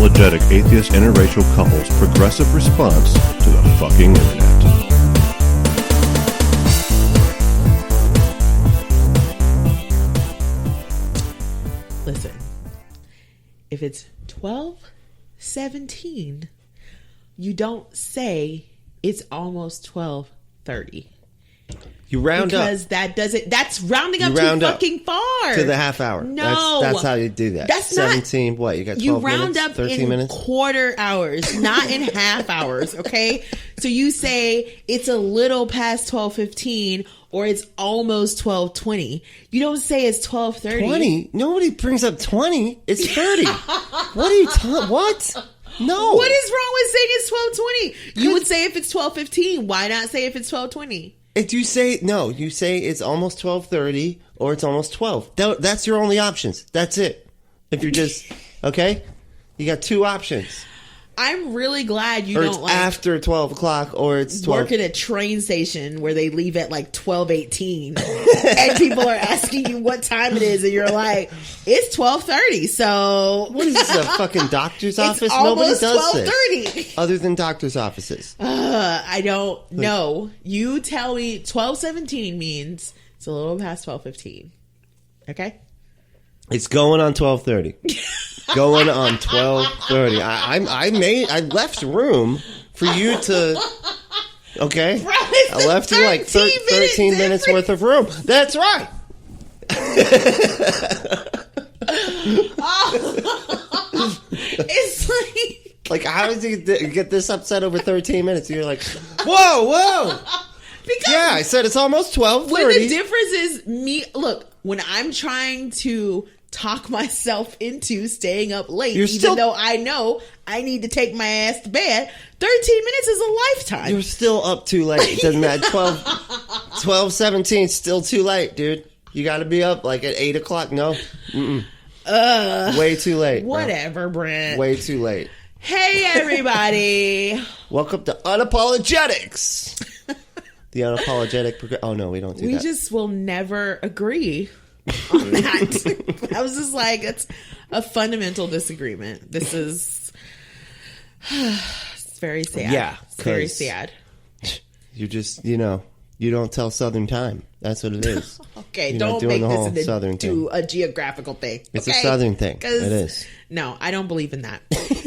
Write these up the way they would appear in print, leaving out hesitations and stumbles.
unapologetic atheist interracial couple's progressive response to the fucking internet. Listen, if it's 12:17, you don't say it's almost 12:30. You round because up. That's rounding up round too up fucking far. To the half hour. No. That's how you do that. That's 17, not, what? You got 12 you round minutes? up 13 in minutes? quarter hours, not in half hours, okay? So you say it's a little past 12:15 or it's almost 12:20. You don't say it's 12:30. 20? Nobody brings up 20. It's 30. What are you talking? What? No. What is wrong with saying it's 12:20? You would say if it's 12:15. Why not say if it's 12:20? If you say it's almost 12:30 or it's almost 12. That's your only options. That's it. If you're just okay, you got two options. I'm really glad you or don't it's like after 12 o'clock or it's 12. Work at a train station where they leave at like 12:18 and people are asking you what time it is and you're like, it's 12:30. So what is this, a fucking doctor's office? Nobody does 12:30. this other than doctor's offices. I don't know. You tell me 12:17 means it's a little past 12:15. Okay? It's going on 12:30. Going on 12:30. I left room for you to. Okay, Bro, I left you like 13 minutes worth of room. That's right. It's like how did you get this upset over 13 minutes? You're like, whoa. Because yeah, I said it's almost 12:30. When the difference is me. Look, when I'm trying to talk myself into staying up late, even though I know I need to take my ass to bed, 13 minutes is a lifetime. You're still up too late. It doesn't matter. 12:17 is still too late, dude. You got to be up like at 8 o'clock. No. Way too late. Whatever, bro. Brent. Way too late. Hey, everybody. Welcome to Unapologetics. The unapologetic. Oh, no, we don't do that. We just will never agree on that. I was just like, it's a fundamental disagreement. This is it's very sad. Yeah, it's very sad. You just, you don't tell Southern time. That's what it is. Okay, You're don't make this into a geographical thing. It's a Southern thing. It is. No, I don't believe in that.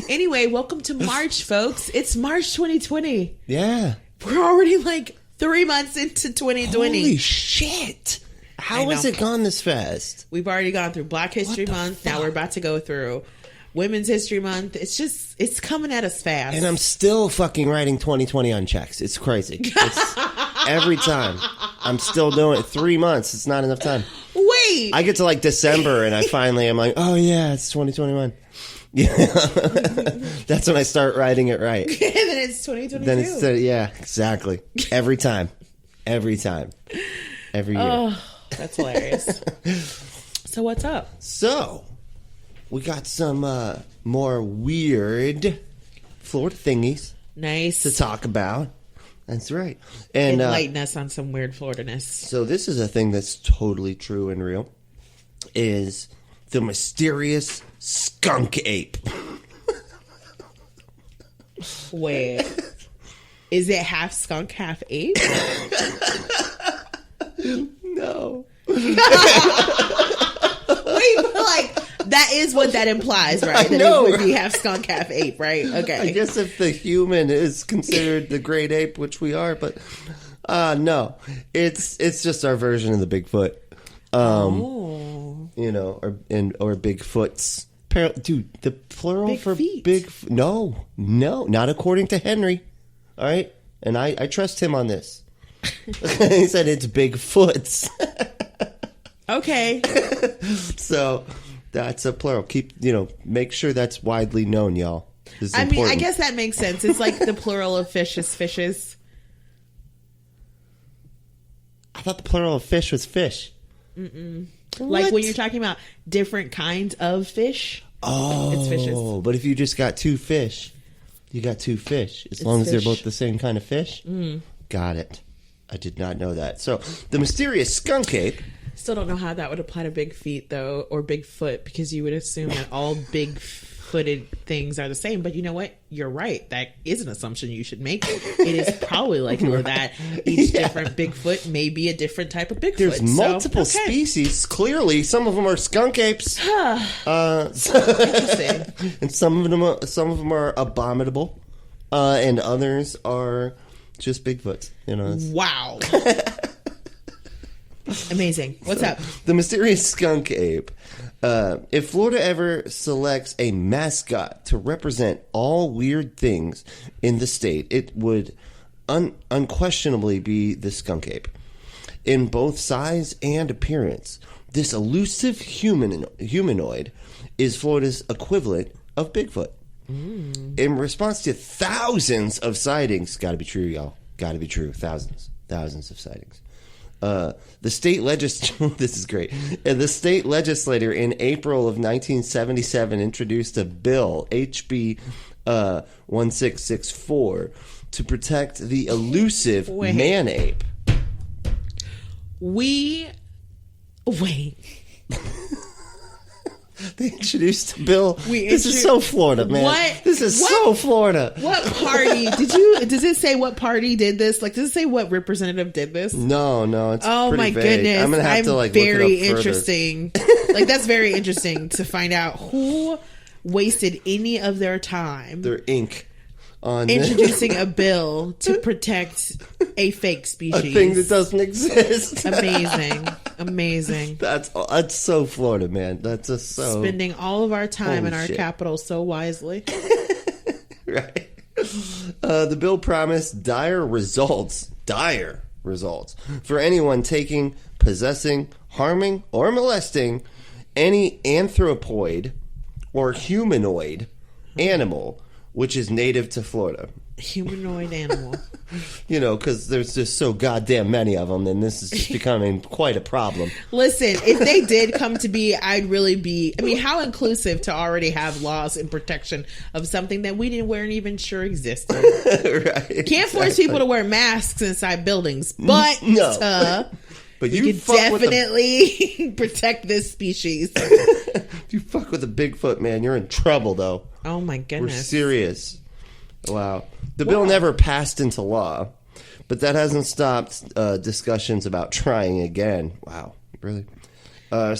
Anyway, welcome to March, folks. It's March 2020. Yeah. We're already like 3 months into 2020. Holy shit. How has it gone this fast? We've already gone through Black History Month. Now we're about to go through Women's History Month. It's coming at us fast. And I'm still fucking writing 2020 on checks. It's crazy. Every time. I'm still doing it. 3 months. It's not enough time. Wait. I get to like December and I finally am like, oh yeah, it's 2021. Yeah. That's when I start writing it right. And then it's 2022. Then it's, yeah, exactly. Every time. Every time. Every year. Oh, that's hilarious. So what's up? So, we got some more weird Florida thingies. Nice. To talk about. That's right. And enlighten us on some weird Florida-ness. So this is a thing that's totally true and real. Is the Mysterious Skunk Ape. Wait. Is it half skunk, half ape? No. Wait, but like that is what that implies, right? That it would be half skunk, half ape, right? Okay. I guess if the human is considered the great ape, which we are, but no, it's just our version of the Bigfoot. Or Bigfoots. Dude, the plural big for feet. big. No, not according to Henry. All right, and I trust him on this. He said it's Bigfoots. Okay. So that's a plural. Make sure that's widely known, y'all. I mean, I guess that makes sense. It's like the plural of fish is fishes. I thought the plural of fish was fish. Like when you're talking about different kinds of fish. Oh, it's fishes. But if you just got two fish, you got two fish. As long as they're both the same kind of fish. Got it. I did not know that. So the Mysterious Skunk Ape. Still don't know how that would apply to big feet though, or Bigfoot, because you would assume that all big Bigfooted things are the same. But you know what? You're right. That is an assumption you should make. It is probably likely that each different Bigfoot may be a different type of Bigfoot. There's multiple species. Clearly, some of them are skunk apes. Interesting. And some of them are abominable, and others are just Bigfoots. You know. Wow. Amazing. What's up? The Mysterious Skunk Ape. If Florida ever selects a mascot to represent all weird things in the state, it would unquestionably be the skunk ape. In both size and appearance, this elusive humanoid is Florida's equivalent of Bigfoot. In response to thousands of sightings, gotta be true, y'all. Gotta be true. Thousands of sightings. The state this is great. The state legislature in April of 1977 introduced a bill, HB 1664, to protect the elusive man ape. Wait. They introduced a bill. This is so Florida, man. What? This is so Florida. What party does it say what party did this? Like, does it say what representative did this? No, it's oh pretty my vague. goodness. I'm gonna have to like very look it up interesting. Like, that's very interesting to find out who wasted any of their time. Their ink on introducing a bill to protect a fake species. A thing that doesn't exist. Amazing. That's so Florida, man. That's just so spending all of our time in our shit. capital so wisely. Right. The bill promised dire results for anyone taking, possessing, harming, or molesting any anthropoid or humanoid animal which is native to Florida. Humanoid animal. You know, because there's just so goddamn many of them, and this is just becoming quite a problem. Listen, if they did come to be, I'd really be... I mean, how inclusive to already have laws and protection of something that we weren't even sure existed. Right. Can't force people to wear masks inside buildings, but... No. But you can definitely protect this species. If you fuck with a Bigfoot, man, you're in trouble, though. Oh, my goodness. We're serious. Wow. The bill never passed into law, but that hasn't stopped discussions about trying again. Wow. Really? I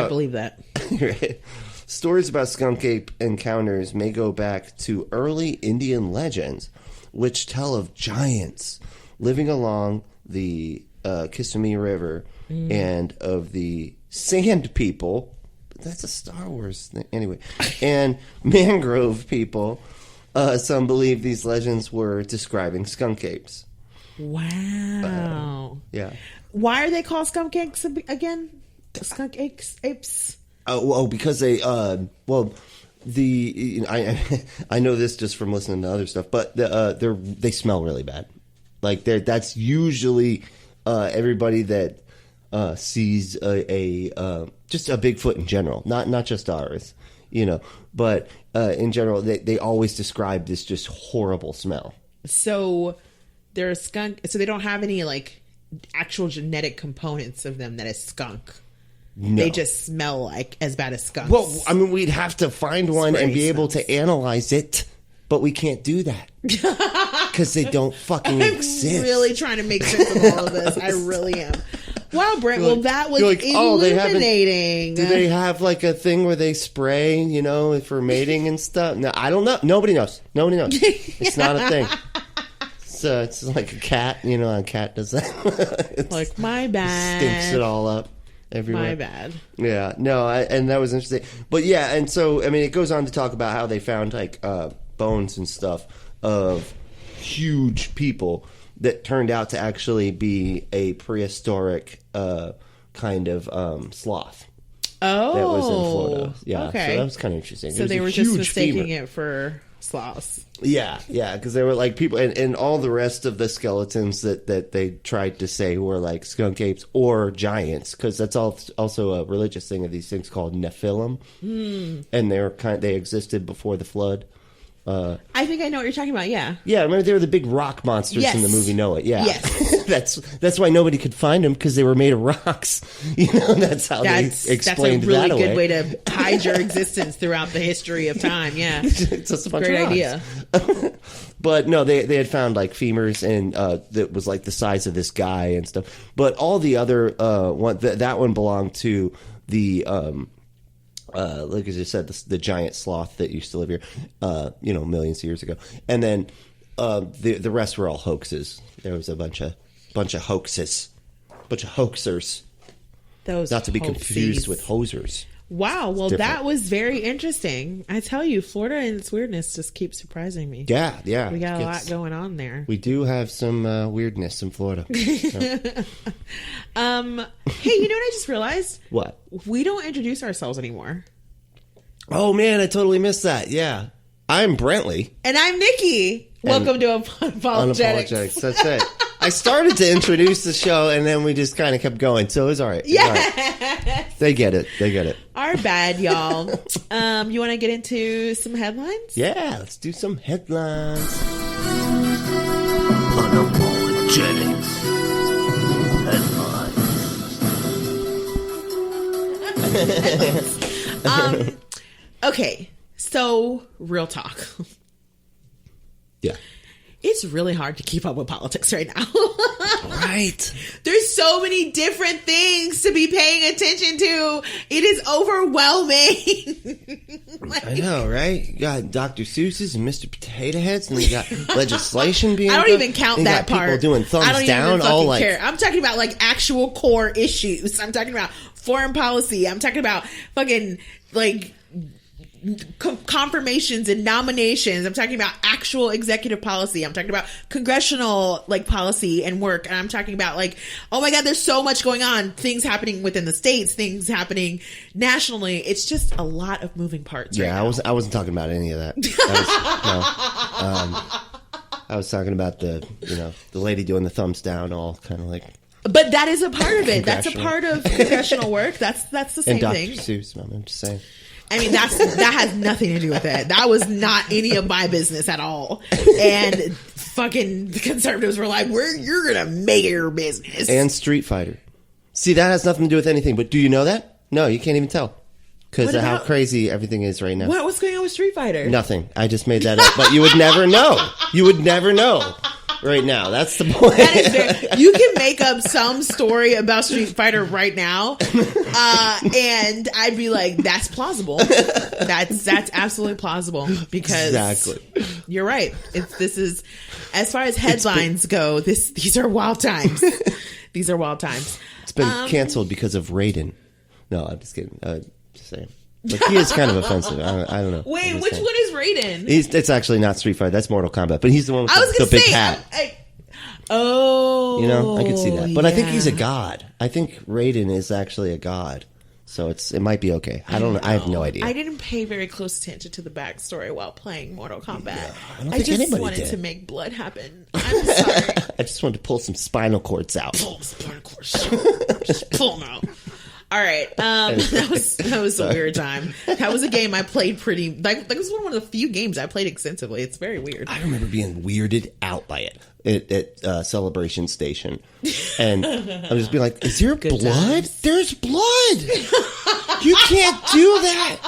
believe that. Right. Stories about skunk ape encounters may go back to early Indian legends, which tell of giants living along the Kissimmee River and of the sand people. That's a Star Wars thing. Anyway. And mangrove people. Some believe these legends were describing skunk apes. Wow. Yeah. Why are they called skunk apes again? Skunk apes? Because they, I know this just from listening to other stuff, but they smell really bad. Like that's usually everybody that sees just a Bigfoot in general, not just ours, you know, but in general they always describe this just horrible smell. So they're a skunk, so they don't have any like actual genetic components of them that is skunk. No. They just smell like as bad as skunks. Well, I mean, we'd have to find one and be able to analyze it, but we can't do that because they don't fucking exist. I'm really trying to make sense of all of this. I really am. Wow, Brent. Well, that was illuminating. Do they have like a thing where they spray, you know, for mating and stuff? No, I don't know. Nobody knows. It's not a thing. So it's like a cat, you know, a cat does that. Like, my bad. Stinks it all up everywhere. My bad. Yeah, no, and that was interesting. But yeah, and so, I mean, it goes on to talk about how they found like bones and stuff of huge people that turned out to actually be a prehistoric kind of sloth. Oh. That was in Florida. Yeah, okay. So that was kind of interesting. So they were just mistaking it for sloths. Yeah, because they were like people, and all the rest of the skeletons that they tried to say were like skunk apes or giants, because that's also a religious thing of these things called Nephilim, and they existed before the flood. I think I know what you're talking about. Yeah. Yeah, remember they were the big rock monsters in the movie Noah. Yeah. Yes. That's why nobody could find them, because they were made of rocks. That's how they explained that away. That's a really good way to hide your existence throughout the history of time. Yeah, it's just a bunch great of idea. But no, they had found like femurs, and that was like the size of this guy and stuff. But all the other that one belonged to the like as I said, the giant sloth that used to live here, millions of years ago. And then the rest were all hoaxes. There was a bunch of hoaxes, bunch of hoaxers. Those not to be hoaxies. Confused with hosers. Wow, well, that was very interesting. I tell you, Florida and its weirdness just keeps surprising me. Yeah. We got a lot going on there. We do have some weirdness in Florida. So. Hey, you know what I just realized? What? We don't introduce ourselves anymore. Oh, man, I totally missed that. Yeah. I'm Brently. And I'm Nikki. Welcome to Unapologetics. Unapologetics, that's it. I started to introduce the show, and then we just kind of kept going, so it was all right. Yeah. Right. They get it. Our bad, y'all. You want to get into some headlines? Yeah, let's do some headlines. Unapologetics. Headlines. Okay, so real talk. Yeah. It's really hard to keep up with politics right now. Right. There's so many different things to be paying attention to. It is overwhelming. I know, right? You got Dr. Seuss's and Mr. Potato Heads, and you got legislation being I don't done. even count you that got part. People doing thumbs I don't down. even all care. I'm talking about like actual core issues. I'm talking about foreign policy. I'm talking about fucking like confirmations and nominations. I'm talking about actual executive policy. I'm talking about congressional like policy and work. And I'm talking about like, oh my God, there's so much going on. Things happening within the states, things happening nationally. It's just a lot of moving parts. Yeah, right I wasn't talking about any of that. I was talking about the lady doing the thumbs down, all kind of like. But that is a part of it. That's a part of congressional work. That's the same and Dr. thing. Seuss, I'm just saying. I mean, that has nothing to do with it. That was not any of my business at all. And fucking the conservatives were like, you're going to make it your business. And Street Fighter. See, that has nothing to do with anything. But do you know that? No, you can't even tell. Because of how crazy everything is right now. What's going on with Street Fighter? Nothing. I just made that up. But you would never know. You would never know. Right now, that's the point. That is you can make up some story about Street Fighter right now, and I'd be like, "That's plausible. That's absolutely plausible." Because you're right. This is as far as headlines go. These are wild times. These are wild times. It's been canceled because of Raiden. No, I'm just kidding. Just saying. But he is kind of offensive. I don't know. Wait, which one is Raiden? It's actually not Street Fighter. That's Mortal Kombat. But he's the one with the big hat. I could see that. But I think he's a god. I think Raiden is actually a god. So it might be okay. I don't know. I have no idea. I didn't pay very close attention to the backstory while playing Mortal Kombat. Yeah, I just wanted to make blood happen. I'm sorry. I just wanted to pull some spinal cords out. Pull spinal cords. Just pull them out. All right, that was a weird time. That was a game I played pretty. Like it was one of the few games I played extensively. It's very weird. I remember being weirded out by it at Celebration Station, and I'm just being like, "Is there blood? Times. There's blood! You can't do that!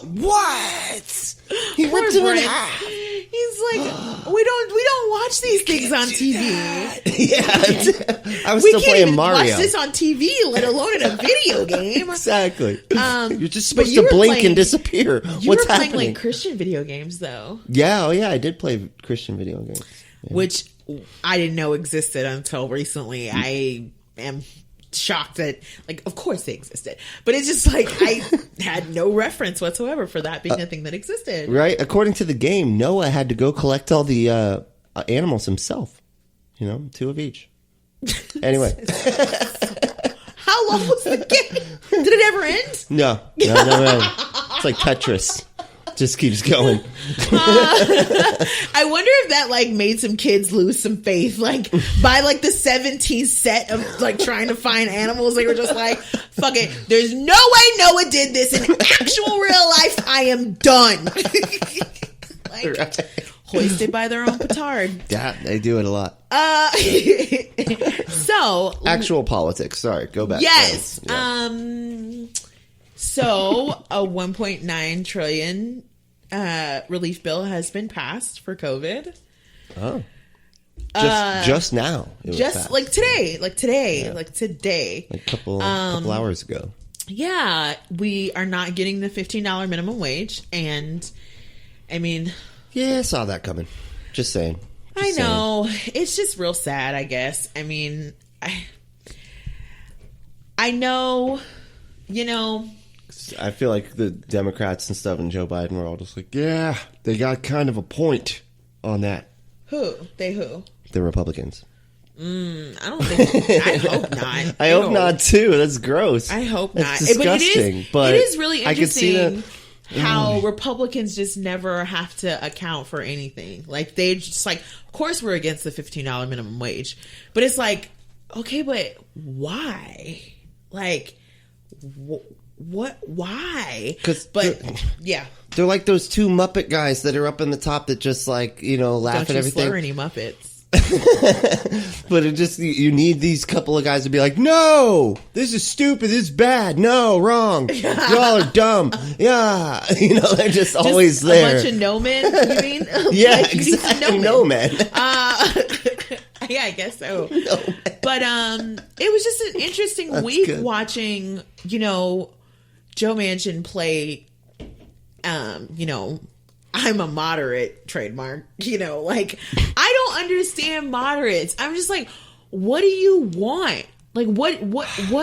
What? He ripped him in half." He's like, we don't watch these things on TV. Yeah, I was still playing Mario. Watch this on TV, let alone in a video game. Exactly. You're just supposed to blink and disappear. What's happening? Playing like Christian video games, though. Yeah. Oh, yeah. I did play Christian video games, which I didn't know existed until recently. I am shocked that, like, of course they existed, but it's just like I had no reference whatsoever for that being a thing that existed. Right. According to the game, Noah had to go collect all the animals himself. 2 of each. Anyway. How long was the game? Did it ever end? No. It's like Tetris. Just keeps going. I wonder if that like made some kids lose some faith. Like by like the 17th set of like trying to find animals, they were just like, "Fuck it, there's no way Noah did this in actual real life. I am done." Like, right. hoisted by their own petard. Yeah, they do it a lot. So Actual politics. Sorry, go back. yes. Yeah. So a 1.9 trillion relief bill has been passed for COVID. Oh. Just now. It was Just passed. like today. Yeah. Like today. Like a couple hours ago. Yeah, we are not getting the $15 minimum wage, and I mean, Yeah, I saw that coming. Just saying. I know it's just real sad. I guess. I mean, I know, you know. I feel like the Democrats and stuff and Joe Biden were all just like, yeah, they got kind of a point on that. Who? Who? The Republicans. I don't think. I hope not. I hope not too. That's gross. I hope That's not. disgusting. But it is really I can see interesting that. how Republicans just never have to account for anything. Like they just like, of course we're against the $15 minimum wage, but it's like, okay, but why? Like, what? Why? Yeah. They're like those two Muppet guys that are up in the top that just like, laugh Don't at you everything. slur any Muppets. But it just, you need these couple of guys to be like, no, this is stupid, this is bad, no, wrong, y'all are dumb, yeah, they're just always there. A bunch of no men, you mean? Yeah, Like, you need some exactly, no man. Yeah, I guess so. No, but it was just an interesting week good. watching, Joe Manchin play, I'm a moderate trademark, like I don't understand moderates. I'm just like, what do you want? Like what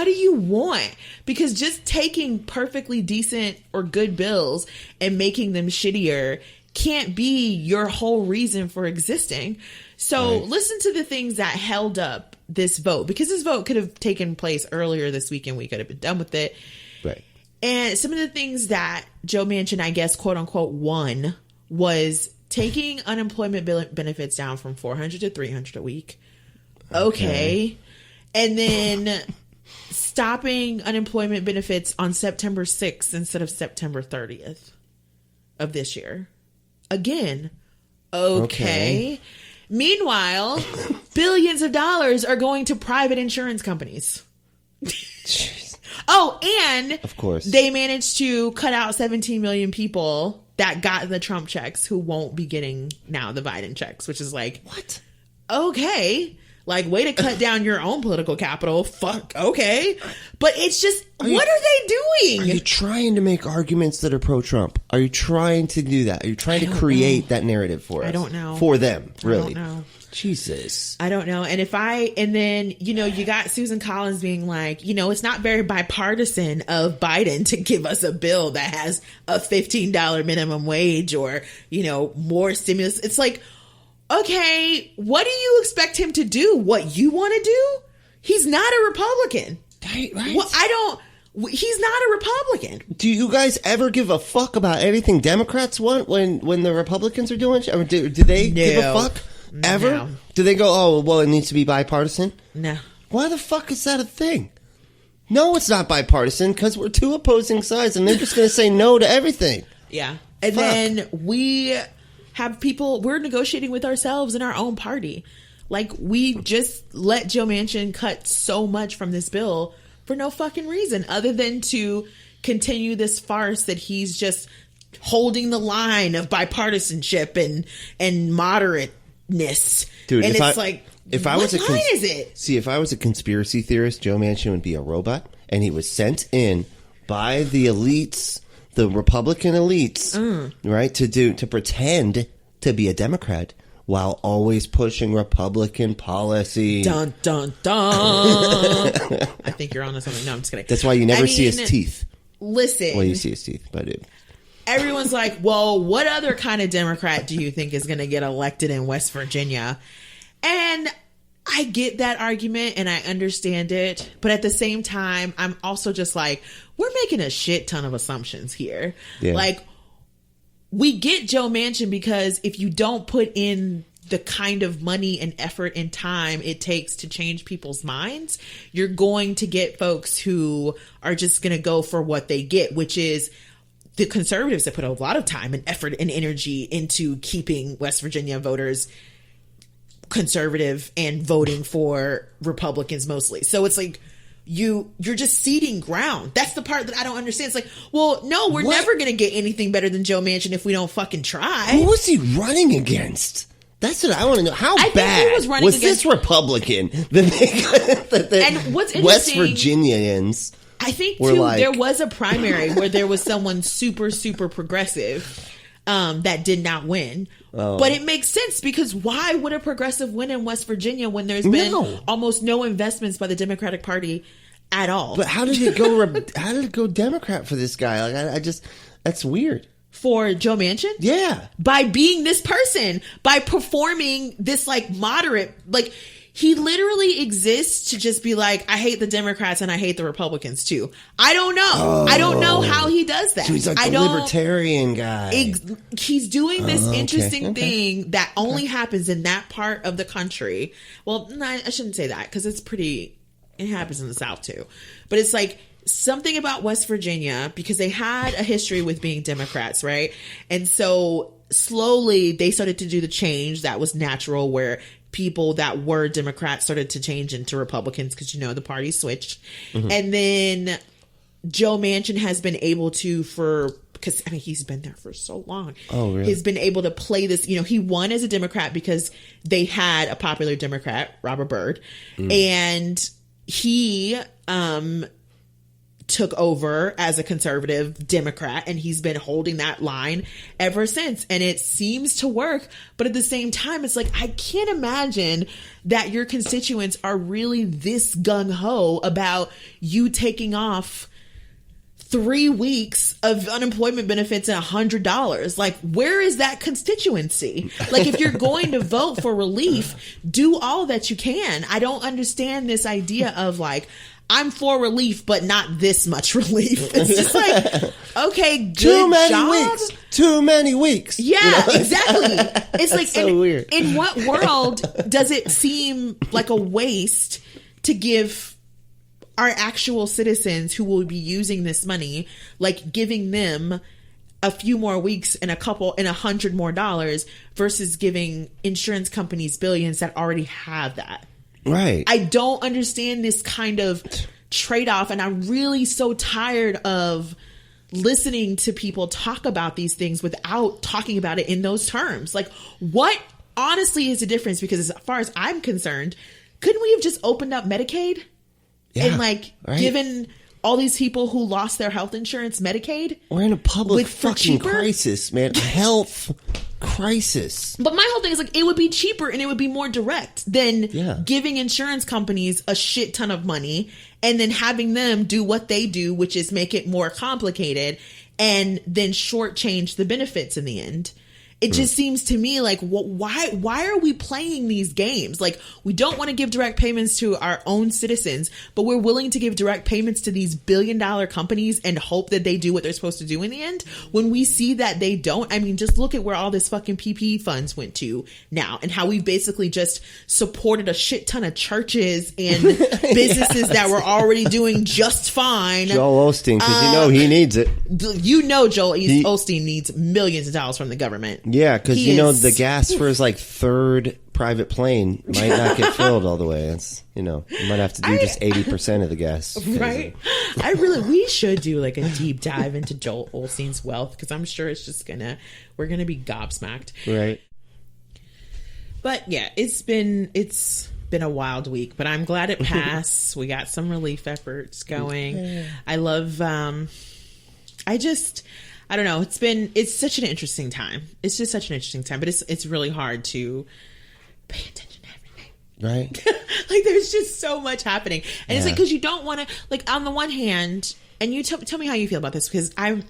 do you want? Because just taking perfectly decent or good bills and making them shittier can't be your whole reason for existing. So listen to the things that held up this vote, because this vote could have taken place earlier this week and we could have been done with it. Right. And some of the things that Joe Manchin, I guess, quote unquote, won was taking unemployment benefits down from $400 to $300 a week. Okay. And then stopping unemployment benefits on September 6th instead of September 30th of this year. Again. Okay. Meanwhile, billions of dollars are going to private insurance companies. Oh, and of course they managed to cut out 17 million people that got the Trump checks who won't be getting now the Biden checks, which is like, what? Okay. Like, way to cut down your own political capital. Fuck. Okay. But it's just, what are they doing? Are you trying to make arguments that are pro-Trump? Are you trying to do that? Are you trying to create that narrative for us? I don't know. For them, really. I don't know. Jesus. I don't know. And then, you got Susan Collins being like, it's not very bipartisan of Biden to give us a bill that has a $15 minimum wage or, more stimulus. It's like, okay, what do you expect him to do? What you want to do? He's not a Republican. Right. Well, he's not a Republican. Do you guys ever give a fuck about anything Democrats want when the Republicans are doing shit? I mean, do they give a fuck? Ever? No. Do they go, oh, well, it needs to be bipartisan? No. Why the fuck is that a thing? No, it's not bipartisan because we're two opposing sides and they're just going to say no to everything. Yeah. And then we have people, we're negotiating with ourselves in our own party. Like, we just let Joe Manchin cut so much from this bill for no fucking reason other than to continue this farce that he's just holding the line of bipartisanship and moderateness. Dude, and if it's like, if I what was line is it? See, if I was a conspiracy theorist, Joe Manchin would be a robot and he was sent in by the elites, the Republican elites, right, to pretend to be a Democrat while always pushing Republican policy. Dun, dun, dun. I think you're on to something. No, I'm just kidding. That's why you never see his teeth. Listen. Well, you see his teeth, but everyone's like, well, what other kind of Democrat do you think is going to get elected in West Virginia? And I get that argument and I understand it. But at the same time, I'm also just like, we're making a shit ton of assumptions here. Yeah. Like, we get Joe Manchin because if you don't put in the kind of money and effort and time it takes to change people's minds, you're going to get folks who are just going to go for what they get, which is the conservatives have put a lot of time and effort and energy into keeping West Virginia voters conservative and voting for Republicans mostly. So it's like you're just ceding ground. That's the part that I don't understand. It's like, well, no, we're never going to get anything better than Joe Manchin if we don't fucking try. Who was he running against? That's what I want to know. How bad was this Republican and what's interesting, West Virginians? I think too, there was a primary where there was someone super, super progressive that did not win. Oh. But it makes sense because why would a progressive win in West Virginia when there's been almost no investments by the Democratic Party at all? But how did it go? How did it go Democrat for this guy? Like I just that's weird. For Joe Manchin? Yeah. By being this person, by performing this like moderate, like he literally exists to just be like, I hate the Democrats and I hate the Republicans too. I don't know. Oh. I don't know how he does that. So he's like the libertarian guy. He's doing this interesting thing that only happens in that part of the country. Well, no, I shouldn't say that because it happens in the South too. But it's like, something about West Virginia, because they had a history with being Democrats, right? And so slowly they started to do the change that was natural where people that were Democrats started to change into Republicans because, the party switched. Mm-hmm. And then Joe Manchin has been able to, because he's been there for so long. Oh, really? He's been able to play this, he won as a Democrat because they had a popular Democrat, Robert Byrd. And he, took over as a conservative Democrat, and he's been holding that line ever since, and it seems to work. But at the same time, it's like I can't imagine that your constituents are really this gung-ho about you taking off 3 weeks of unemployment benefits and $100. Like, where is that constituency? Like, if you're going to vote for relief, do all that you can. I don't understand this idea of like, I'm for relief, but not this much relief. It's just like, okay, good job. Too many weeks. Yeah, exactly. It's like, so weird. In what world does it seem like a waste to give our actual citizens who will be using this money, like giving them a few more weeks and $100 more versus giving insurance companies billions that already have that? Right. I don't understand this kind of trade-off, and I'm really so tired of listening to people talk about these things without talking about it in those terms. Like, what honestly is the difference? Because as far as I'm concerned, couldn't we have just opened up Medicaid and given all these people who lost their health insurance Medicaid? We're in a public fucking crisis, man. Health crisis. But my whole thing is like, it would be cheaper and it would be more direct than giving insurance companies a shit ton of money and then having them do what they do, which is make it more complicated and then shortchange the benefits in the end. It just seems to me like, why are we playing these games? Like, we don't want to give direct payments to our own citizens, but we're willing to give direct payments to these billion-dollar companies and hope that they do what they're supposed to do in the end. When we see that they don't, I mean, just look at where all this fucking PP funds went to now and how we basically just supported a shit ton of churches and businesses that were already doing just fine. Joel Osteen, because he needs it. Joel Osteen needs millions of dollars from the government. Yeah, because the gas for his third private plane might not get filled all the way. It's you might have to do just 80% of the gas. Right. We should do like a deep dive into Joel Osteen's wealth because I'm sure it's just we're gonna be gobsmacked. Right. But yeah, it's been a wild week, but I'm glad it passed. We got some relief efforts going. I love. I don't know. It's such an interesting time. It's just such an interesting time, but it's really hard to pay attention to everything. Right. Like there's just so much happening. And it's like, cause you don't want to, like on the one hand, and you tell me how you feel about this, because I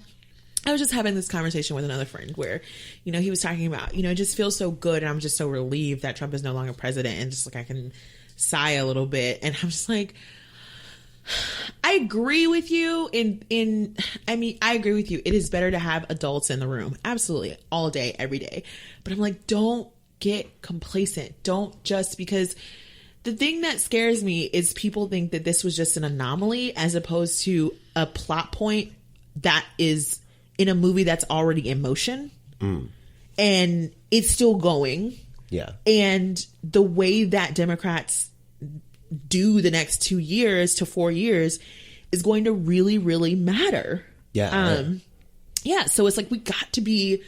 was just having this conversation with another friend where, he was talking about, it just feels so good. And I'm just so relieved that Trump is no longer president. And just like, I can sigh a little bit. And I'm just like, I agree with you I agree with you. It is better to have adults in the room. Absolutely. All day, every day. But I'm like, don't get complacent. Don't just because the thing that scares me is people think that this was just an anomaly as opposed to a plot point that is in a movie that's already in motion. And it's still going. Yeah. And the way that Democrats do the next 2 years to 4 years is going to really, really matter. Yeah. Yeah. So it's like, we got to be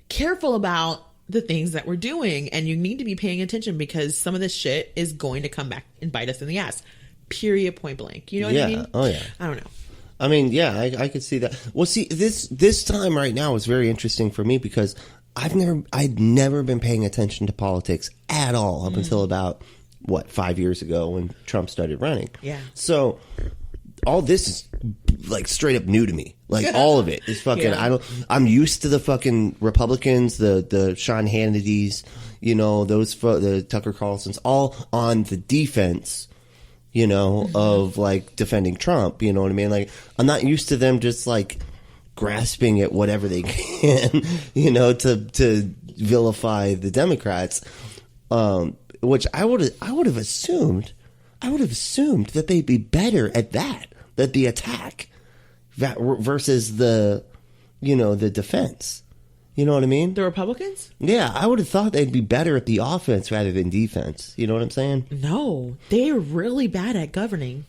careful about the things that we're doing, and you need to be paying attention, because some of this shit is going to come back and bite us in the ass. Period. Point blank. You know what I mean? Oh yeah. I don't know. I mean, yeah, I could see that. Well, see, this time right now is very interesting for me, because I'd never been paying attention to politics at all up until about 5 years ago when Trump started running. Yeah. So all this is like straight up new to me. Like all of it is fucking. Yeah. I'm used to the fucking Republicans, the Sean Hannitys, you know, the Tucker Carlsons, all on the defense, you know, of like defending Trump. You know what I mean? Like, I'm not used to them just like grasping at whatever they can, you know, to vilify the Democrats, which I would have assumed that they'd be better at that the attack versus the defense. You know what I mean? The Republicans? Yeah, I would have thought they'd be better at the offense rather than defense. You know what I'm saying? No, they're really bad at governing.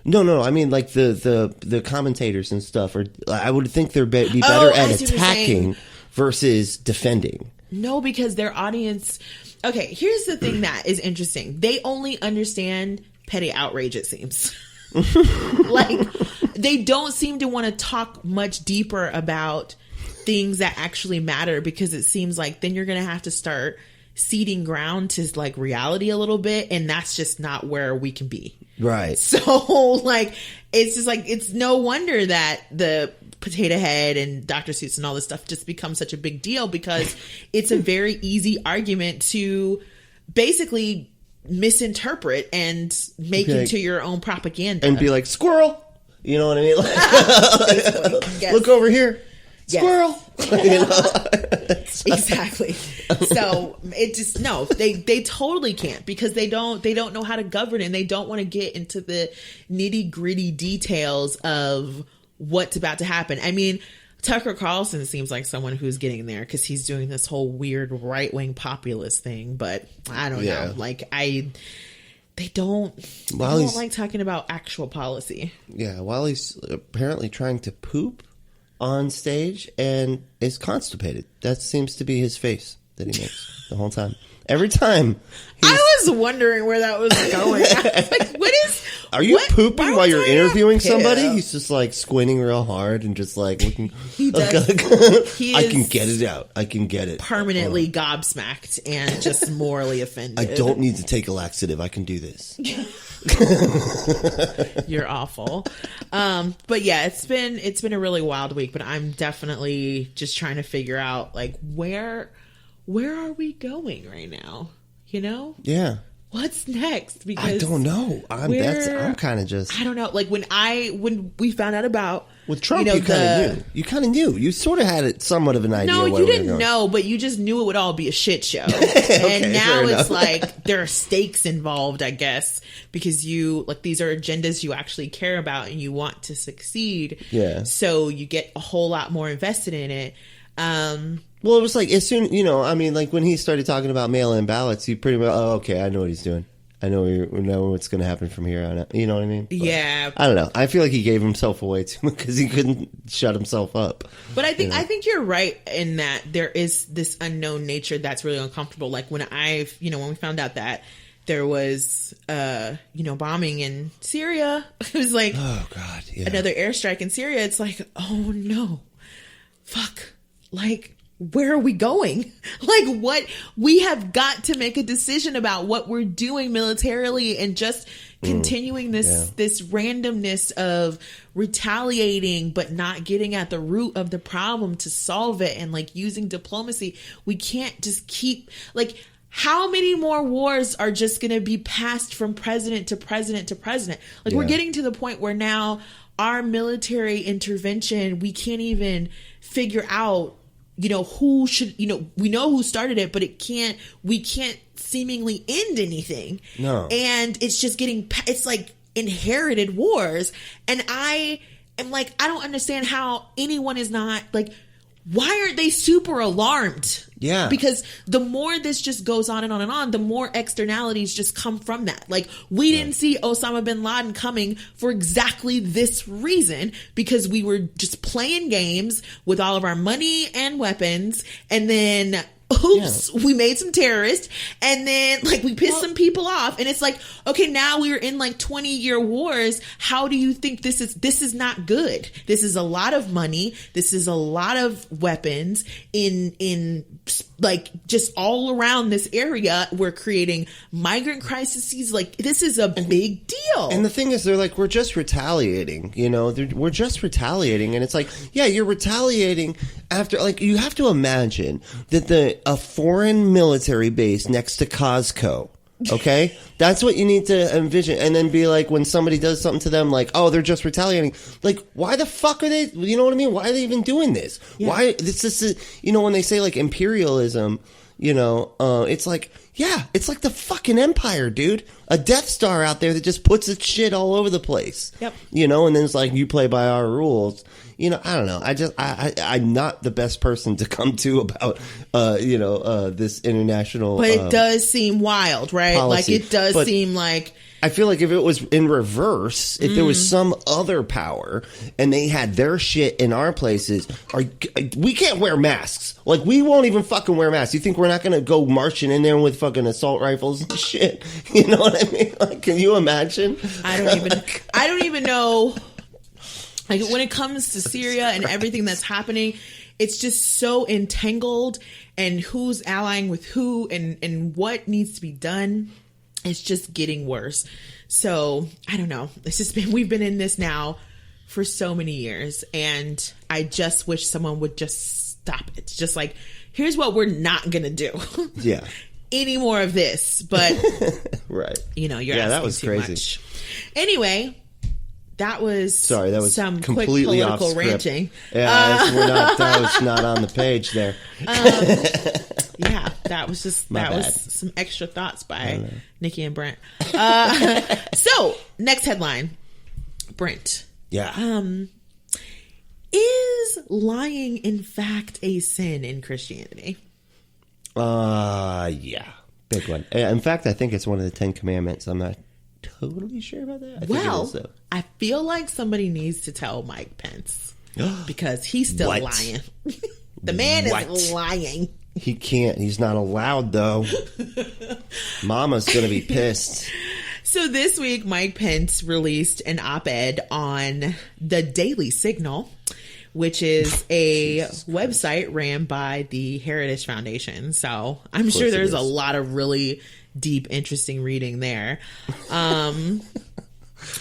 No. I mean, like the commentators and stuff. I would think they're be better at attacking versus defending. No, because their audience. Okay, here's the thing that is interesting. They only understand petty outrage. It seems like they don't seem to want to talk much deeper about things that actually matter, because it seems like then you're going to have to start ceding ground to like reality a little bit, and that's just not where we can be. Right. So like, it's just like, it's no wonder that the Potato Head and Dr. Seuss and all this stuff just becomes such a big deal, because it's a very easy argument to basically misinterpret and make into your own propaganda. And be like, squirrel! You know what I mean? Like, Yes. Look over here. Squirrel! You know? Exactly. So it just, no, they totally can't, because they don't know how to govern, and they don't want to get into the nitty gritty details of what's about to happen. I mean, Tucker Carlson seems like someone who's getting there, because he's doing this whole weird right wing populist thing, but I don't know. Like they don't like talking about actual policy. Yeah, while he's apparently trying to poop on stage and is constipated. That seems to be his face that he makes the whole time. Every time. I was wondering where that was going. I was like, what is... Are you pooping while you're interviewing somebody? He's just like squinting real hard and just like looking... He does. I can get it out. I can get it. Permanently gobsmacked and just morally offended. I don't need to take a laxative. I can do this. You're awful. But yeah, it's been a really wild week, but I'm definitely just trying to figure out like where are we going right now? You know? Yeah. What's next? Because I don't know. I'm kind of just... I don't know. Like when we found out about... With Trump, you kind of knew. You kind of knew. You sort of had somewhat of an idea. No, you didn't know, but you just knew it would all be a shit show. And now it's like there are stakes involved, I guess, because these are agendas you actually care about and you want to succeed. Yeah. So you get a whole lot more invested in it. Well, it was like as soon, like when he started talking about mail-in ballots, you pretty much, okay, I know what he's doing. I know what's going to happen from here on out. You know what I mean? But yeah. I don't know. I feel like he gave himself away too because he couldn't shut himself up. But I think you're right in that there is this unknown nature that's really uncomfortable. Like when when we found out that there was, bombing in Syria, it was like, oh God, yeah. Another airstrike in Syria. It's like, oh no, fuck, like. Where are we going? Like what? We have got to make a decision about what we're doing militarily and just continuing this randomness of retaliating but not getting at the root of the problem to solve it and like using diplomacy. We can't just keep like how many more wars are just going to be passed from president to president to president? Like we're getting to the point where now our military intervention, we can't even figure out who should, we know who started it, but we can't seemingly end anything. No. And it's just it's like inherited wars. And am like, I don't understand how anyone is not like, why aren't they super alarmed? Yeah. Because the more this just goes on and on and on, the more externalities just come from that. Like, we didn't see Osama bin Laden coming for exactly this reason, because we were just playing games with all of our money and weapons, and then we made some terrorists, and then like we pissed some people off, and it's like, okay, now we're in like 20-year wars. How do you think this is not good? This is a lot of money. This is a lot of weapons in like just all around this area. We're creating migrant crises. Like, this is a big deal. And the thing is, they're like, we're just retaliating, you know, we're just retaliating. And it's like, yeah, you're retaliating after, like, you have to imagine that a foreign military base next to Costco, okay? That's what you need to envision. And then be like, when somebody does something to them, like, oh, they're just retaliating. Like, why the fuck are they, you know what I mean? Why are they even doing this? Yeah. Why, this is, you know, when they say like imperialism, you know, it's like, yeah, it's like the fucking empire, dude. A Death Star out there that just puts its shit all over the place. Yep. You know, and then it's like, you play by our rules. You know, I don't know. I'm not the best person to come to about, you know, this international. But it does seem wild, right? Policy. Like, it does seem like. I feel like if it was in reverse, if there was some other power and they had their shit in our places, we can't wear masks. Like, we won't even fucking wear masks. You think we're not going to go marching in there with fucking assault rifles and shit? You know what I mean? Like, can you imagine? I don't even know. Like, when it comes to Syria and everything that's happening, it's just so entangled, and who's allying with who, and what needs to be done. It's just getting worse. So I don't know. It's just we've been in this now for so many years, and I just wish someone would just stop it. It's just like, here's what we're not gonna do. Yeah. Any more of this, but right. You know, you're that asking was too crazy. much. Anyway. That was some completely quick political off script. Ranting. Yeah, that was not on the page there. Yeah, that was just bad. Was some extra thoughts by Nikki and Brent. So next headline, Brent. Yeah. Is lying in fact a sin in Christianity? Yeah, big one. In fact, I think it's one of the 10 Commandments. I'm not totally sure about that. I think it is, though. I feel like somebody needs to tell Mike Pence, because he's still lying. The man is lying. He can't. He's not allowed, though. Mama's going to be pissed. So this week, Mike Pence released an op-ed on the Daily Signal, which is a website ran by the Heritage Foundation. So I'm sure there's a lot of really deep, interesting reading there.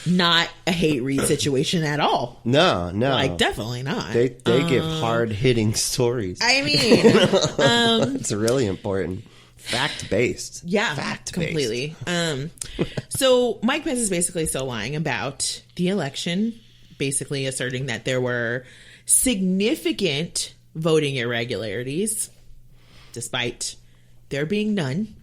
Not a hate read situation at all. No. Like, definitely not. They give hard hitting stories. I mean, it's really important. Fact based. Yeah, fact completely. So Mike Pence is basically still lying about the election, basically asserting that there were significant voting irregularities, despite there being none.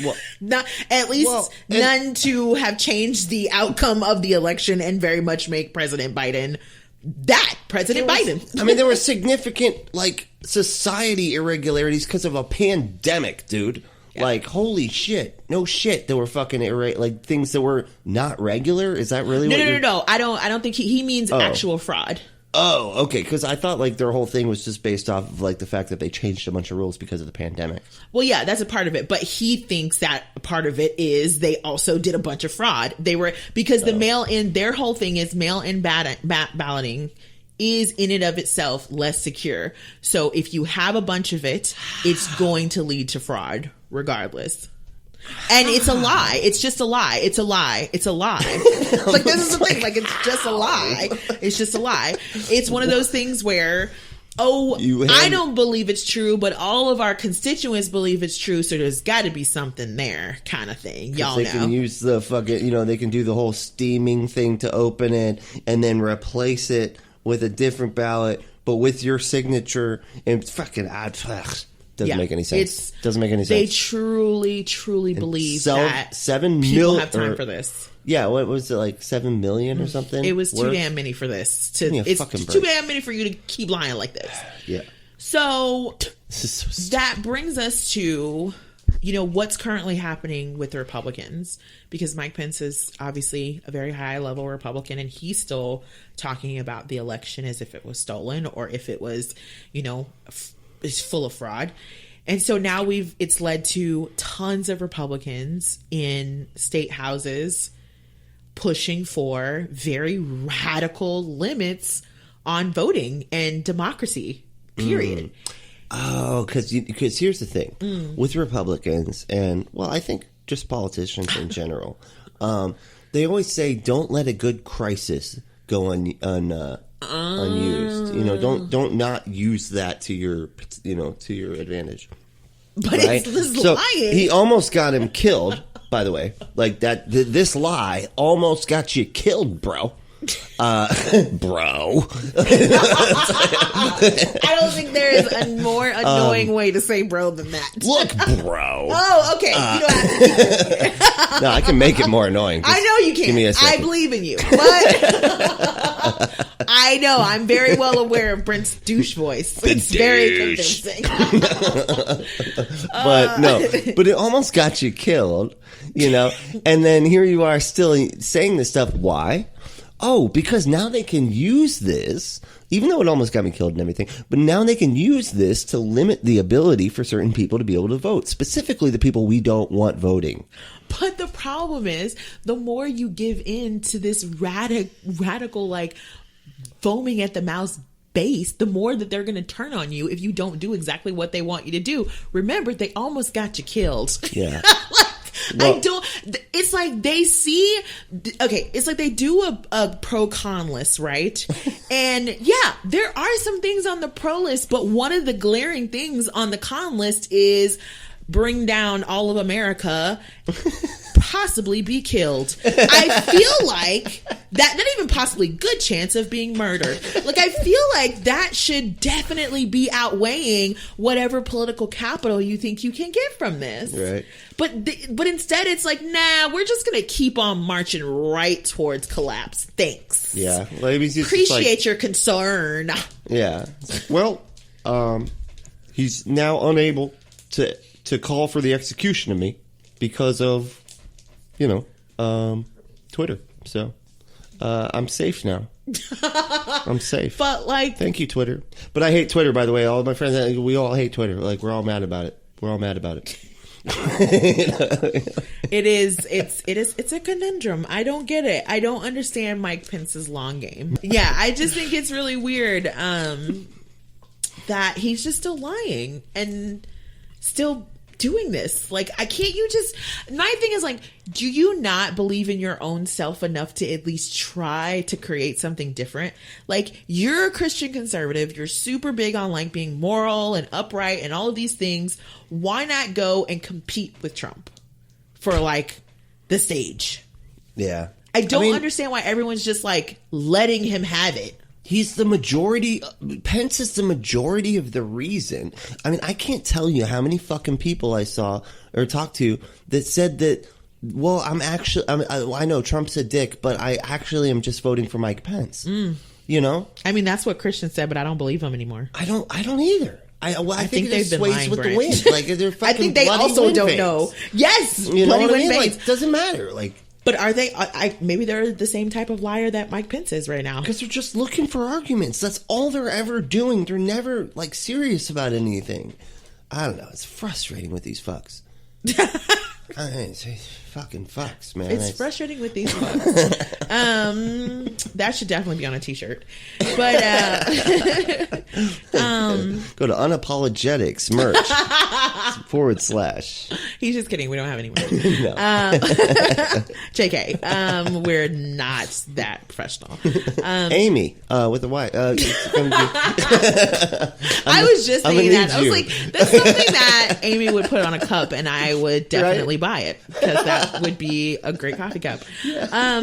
Well, not at least none to have changed the outcome of the election and very much make President Biden Biden. I mean, there were significant like society irregularities because of a pandemic, dude. Yeah. Like, holy shit. No shit. There were fucking like things that were not regular. Is that really No. I don't think he means actual fraud. Oh, okay. Because I thought like their whole thing was just based off of like the fact that they changed a bunch of rules because of the pandemic. Well, yeah, that's a part of it. But he thinks that a part of it is they also did a bunch of fraud. They were because the mail-in. Their whole thing is mail-in balloting is in and of itself less secure. So if you have a bunch of it, it's going to lead to fraud regardless. And it's a lie. It's just a lie. It's a lie. It's a lie. Like, this is the thing. Like, it's just a lie. It's just a lie. It's one of those things where, I don't believe it's true, but all of our constituents believe it's true, so there's got to be something there, kind of thing. Y'all know. They can use the fucking, they can do the whole steaming thing to open it and then replace it with a different ballot, but with your signature and fucking doesn't make any sense. Doesn't make any sense. They truly believe that 7 people have time for this. Yeah, what was it, like 7 million or something? It was too damn many for this. It's too damn many for you to keep lying like this. Yeah. So This is so stupid. that brings us to, what's currently happening with the Republicans, because Mike Pence is obviously a very high level Republican, and he's still talking about the election as if it was stolen or if it was, is full of fraud. And so now it's led to tons of Republicans in state houses pushing for very radical limits on voting and democracy, period. Oh, because here's the thing. With Republicans and, well, I think just politicians in general, they always say, don't let a good crisis go unused. Don't not use that to your advantage. But right? it's so lying. He almost got him killed, by the way. Like that, this lie almost got you killed, bro. Bro. I don't think there is a more annoying way to say bro than that. Look, bro. Oh, okay. You don't have to do it. No, I can make it more annoying. I know you can. Give me a I second. believe in you. But I know. I'm very well aware of Brent's douche voice. It's very convincing. But it almost got you killed, and then here you are still saying this stuff. Why? Oh, because now they can use this, even though it almost got me killed and everything, but now they can use this to limit the ability for certain people to be able to vote, specifically the people we don't want voting. But the problem is, the more you give in to this radical, like, foaming at the mouth base, the more that they're going to turn on you if you don't do exactly what they want you to do. Remember, they almost got you killed. Yeah. Well, it's like they see, it's like they do a pro-con list, right? And yeah, there are some things on the pro list, but one of the glaring things on the con list is bring down all of America, possibly be killed. I feel like that, not even possibly, good chance of being murdered. Like, I feel like that should definitely be outweighing whatever political capital you think you can get from this. Right. But instead it's like, nah, we're just going to keep on marching right towards collapse. Thanks. Yeah. Well, appreciate your concern. Yeah. Well, he's now unable to call for the execution of me because of, Twitter. So, I'm safe now. I'm safe. But thank you, Twitter. But I hate Twitter, by the way. All of my friends, we all hate Twitter. Like, we're all mad about it. It's a conundrum. I don't get it. I don't understand Mike Pence's long game. Yeah, I just think it's really weird that he's just still lying and still doing this. Like, my thing is, like, do you not believe in your own self enough to at least try to create something different? Like, you're a Christian conservative, you're super big on, like, being moral and upright and all of these things. Why not go and compete with Trump for, like, the stage? Yeah. I don't understand why everyone's just, like, letting him have it. He's the majority. Pence is the majority of the reason. I mean, I can't tell you how many fucking people I saw or talked to that said that, well, I know Trump's a dick, but I actually am just voting for Mike Pence. I mean, that's what Christians said, but I don't believe him anymore. I don't either. I think they've been sways lying, with Brent. the wind. Like, they're fucking I think they also don't know. Yes, you know what I mean? Veins. Like, doesn't matter. Like, but are they? Maybe they're the same type of liar that Mike Pence is right now. Because they're just looking for arguments. That's all they're ever doing. They're never, like, serious about anything. I don't know. It's frustrating with these fucks. It's fucking fucks, man. It's frustrating with these fucks. That should definitely be on a t-shirt. But go to unapologetics merch /. He's just kidding. We don't have any merch. No. JK. We're not that professional. Amy with a Y. I was just thinking that. I was like, that's something that Amy would put on a cup, and I would definitely buy it because that would be a great coffee cup. Yeah.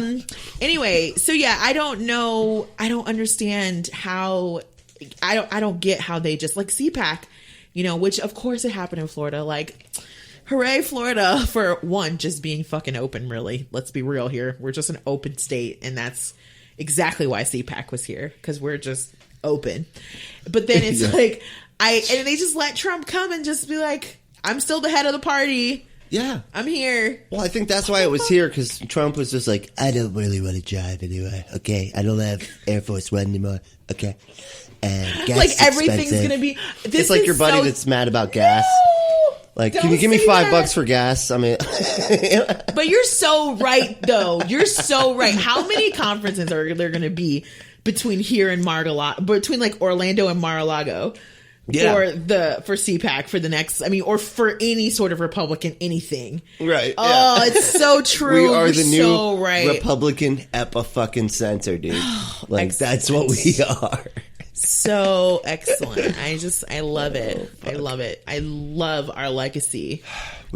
Anyway, so yeah, I don't know. I don't understand how. I don't get how they just, like, CPAC, which of course it happened in Florida. Like, Hooray, Florida, for one, just being fucking open, really. Let's be real here. We're just an open state, and that's exactly why CPAC was here, because we're just open. But then it's like, and they just let Trump come and just be like, I'm still the head of the party. Yeah. I'm here. Well, I think that's why it was here, because Trump was just like, I don't really want to drive anyway. Okay. I don't have Air Force One anymore. Okay. And gas like is everything's expensive. going to be. It's like your buddy that's mad about gas. Like, can you give me $5 for gas? I mean, but you're so right, though. You're so right. How many conferences are there going to be between here and Mar-a-Lago, between like Orlando and Mar-a-Lago, for CPAC for the next? I mean, or for any sort of Republican anything, right? Oh, it's so true. We are the new so right. Republican fucking center, dude. Like that's what we are. So excellent. I love it. I love it. I love our legacy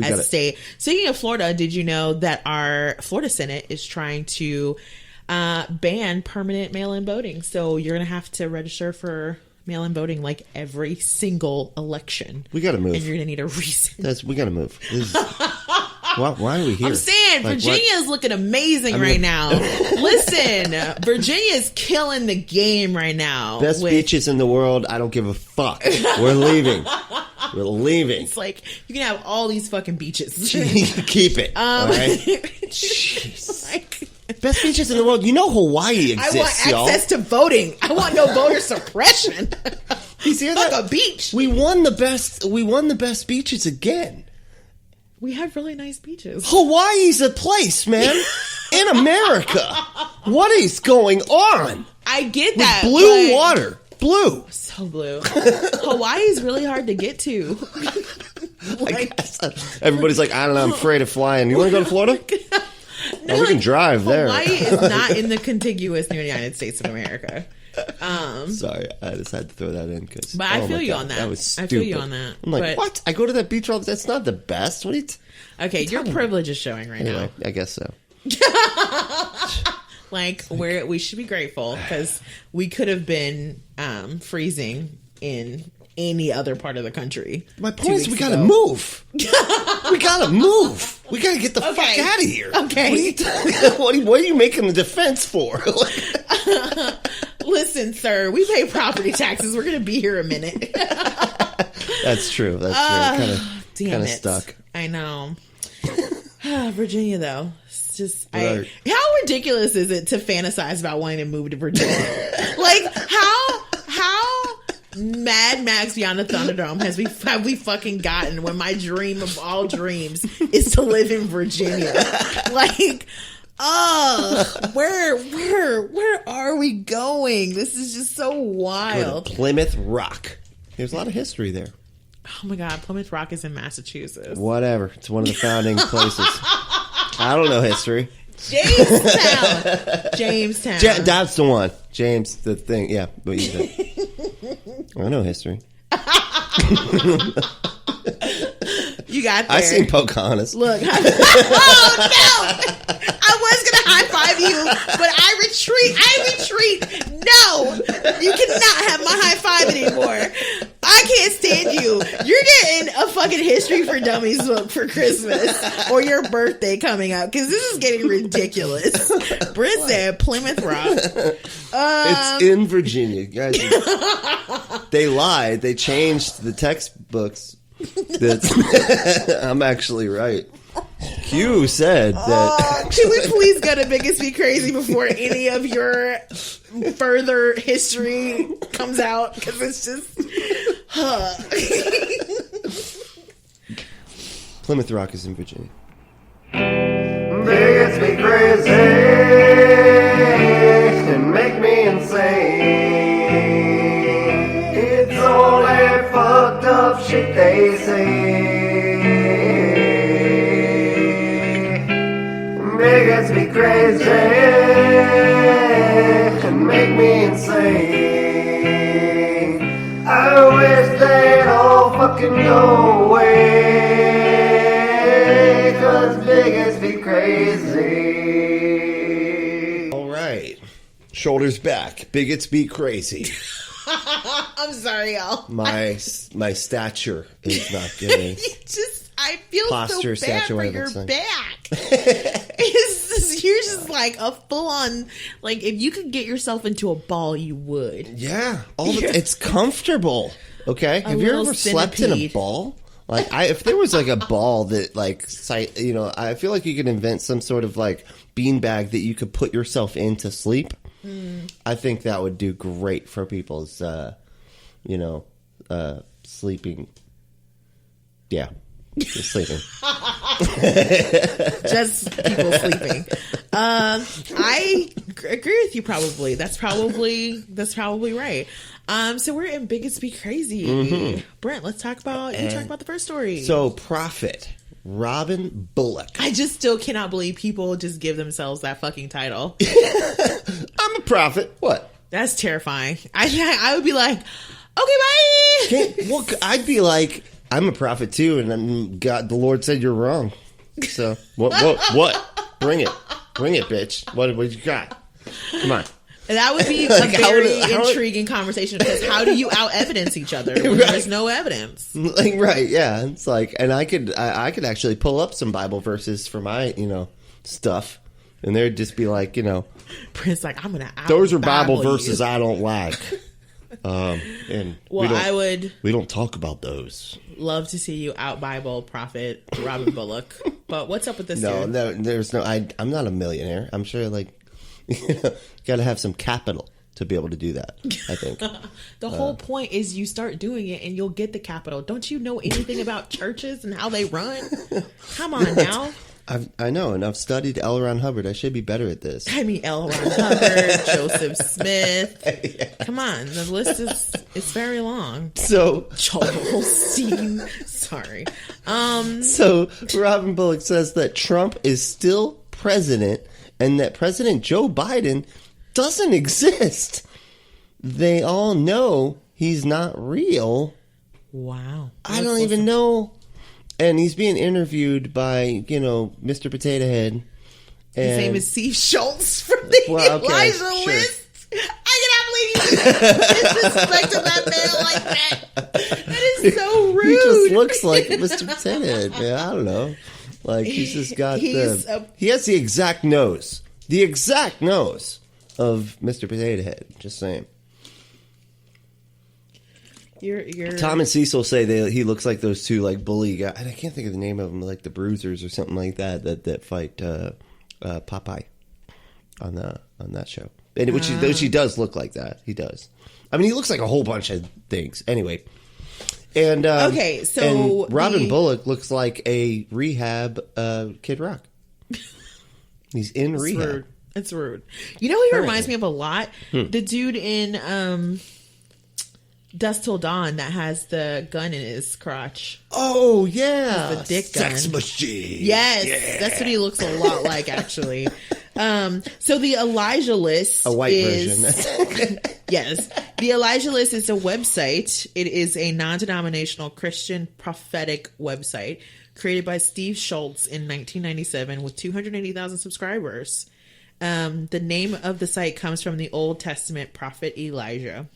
as a state. Speaking of Florida, did you know that our Florida Senate is trying to ban permanent mail-in voting? So you're going to have to register for mail-in voting like every single election. We got to move. And you're going to need a reason. We got to move. Why are we here? I'm saying Virginia is looking amazing right now. Listen, Virginia is killing the game right now. Best beaches in the world. I don't give a fuck. We're leaving. We're leaving. It's like you can have all these fucking beaches. Keep it. All right. Jeez. Best beaches in the world. You know Hawaii exists, I want access to voting. I want no voter suppression. You hear that? Fuck a beach. We won the best beaches again. We have really nice beaches. Hawaii's a place, man. In America. What is going on? I get that. With blue water. Blue. So blue. Hawaii is really hard to get to. Everybody's like, I don't know, I'm afraid of flying. You want to go to Florida? No, we can drive there. Hawaii is not in the contiguous United States of America. Sorry, I just had to throw that in because. But I feel you on that. That was stupid. I feel you on that. I'm like, what? I go to that beach all the time. That's not the best. What are you? Okay, your privilege is showing right now. I guess so. Like we should be grateful because we could have been freezing in any other part of the country. My point is, we gotta move. We gotta move. We gotta get the fuck out of here. Okay. What are you making the defense for? Listen, sir, we pay property taxes. We're gonna be here a minute. That's true. Kind of stuck. I know. Virginia, though, it's just how ridiculous is it to fantasize about wanting to move to Virginia? Like how Mad Max Beyond the Thunderdome have we fucking gotten when my dream of all dreams is to live in Virginia? Like, where are we going? This is just so wild. Plymouth Rock. There's a lot of history there. Oh my God, Plymouth Rock is in Massachusetts. Whatever. It's one of the founding places. I don't know history. Jamestown. That's the one. James, the thing. Yeah, but you said. I know history. You got there. I seen Pocahontas. Look. Oh, no! I was going to high-five you, but I retreat. No! You cannot have my high-five anymore. I can't stand you. You're getting a fucking History for Dummies book for Christmas or your birthday coming up because this is getting ridiculous. Britt said Plymouth Rock. It's in Virginia. Guys, they lied. They changed the textbooks. I'm actually right. Q said that. Can we please go to Biggest Be Crazy before any of your further history comes out? Because it's just. Plymouth Rock is in Virginia. Biggest be crazy and make me insane. It's all that fucked up shit they say. Biggest be crazy and make me insane. I wish they'd all fucking go away, 'cause bigots be crazy. All right. Shoulders back. Bigots be crazy. I'm sorry, y'all. My stature is not getting. I feel posture, so bad stature, for whatever your it's like. back. You're just like a full on, like if you could get yourself into a ball, you would. Yeah, it's comfortable. Okay, have you ever slept in a ball? Like, if there was like a ball that like, I feel like you could invent some sort of like beanbag that you could put yourself in to sleep. I think that would do great for people's, sleeping. Yeah, just sleeping. Just people sleeping. I agree with you. Probably that's probably right. So we're in Biggest Be Crazy. Brent, let's talk about talk about the first story. So, Prophet Robin Bullock. I just still cannot believe people just give themselves that fucking title. I'm a prophet. What? That's terrifying. I would be like, okay, bye. I'd be like, I'm a prophet too, and then God, the Lord said you're wrong. So what? Bring it, bitch. What you got? Come on. That would be a very intriguing conversation, because how do you out evidence each other when there's no evidence? Like, right? Yeah, it's like, and I could actually pull up some Bible verses for my stuff, and they'd just be like, Prince, like, I'm gonna out those are Bible you. verses I don't like. And we don't talk about those. Love to see you out Bible Prophet Robin Bullock. But what's up with this? No, there's no. I'm not a millionaire. I'm sure, like, got to have some capital to be able to do that. I think the whole point is you start doing it and you'll get the capital. Don't you know anything about churches and how they run? Come on now. I know, and I've studied L. Ron Hubbard. I should be better at this. I mean, L. Ron Hubbard, Joseph Smith. Yeah. Come on, the list is very long. So Joel Osteen. Sorry. So Robin Bullock says that Trump is still president and that President Joe Biden doesn't exist. They all know he's not real. Wow. I don't even know. And he's being interviewed by, Mr. Potato Head. His name is Steve Schultz from the Elijah list. I cannot believe you disrespected that man like that. That is so rude. He just looks like Mr. Potato Head, man. I don't know. Like, he's just got he has the exact nose. The exact nose of Mr. Potato Head. Just saying. Tom and Cecil say he looks like those two, like, bully guys. And I can't think of the name of them, like the Bruisers or something like that fight Popeye on that show. And which he does look like that. He does. I mean, he looks like a whole bunch of things. Anyway. And okay, so and Robin Bullock looks like a rehab Kid Rock. He's in rehab. It's rude. You know who he reminds me of a lot? The dude in Dusk Till Dawn that has the gun in his crotch. Oh, yeah. The dick gun. Sex machine. Yes. Yeah. That's what he looks a lot like, actually. So the Elijah List a white version. Yes. The Elijah List is a website. It is a non-denominational Christian prophetic website created by Steve Schultz in 1997 with 280,000 subscribers. The name of the site comes from the Old Testament prophet Elijah.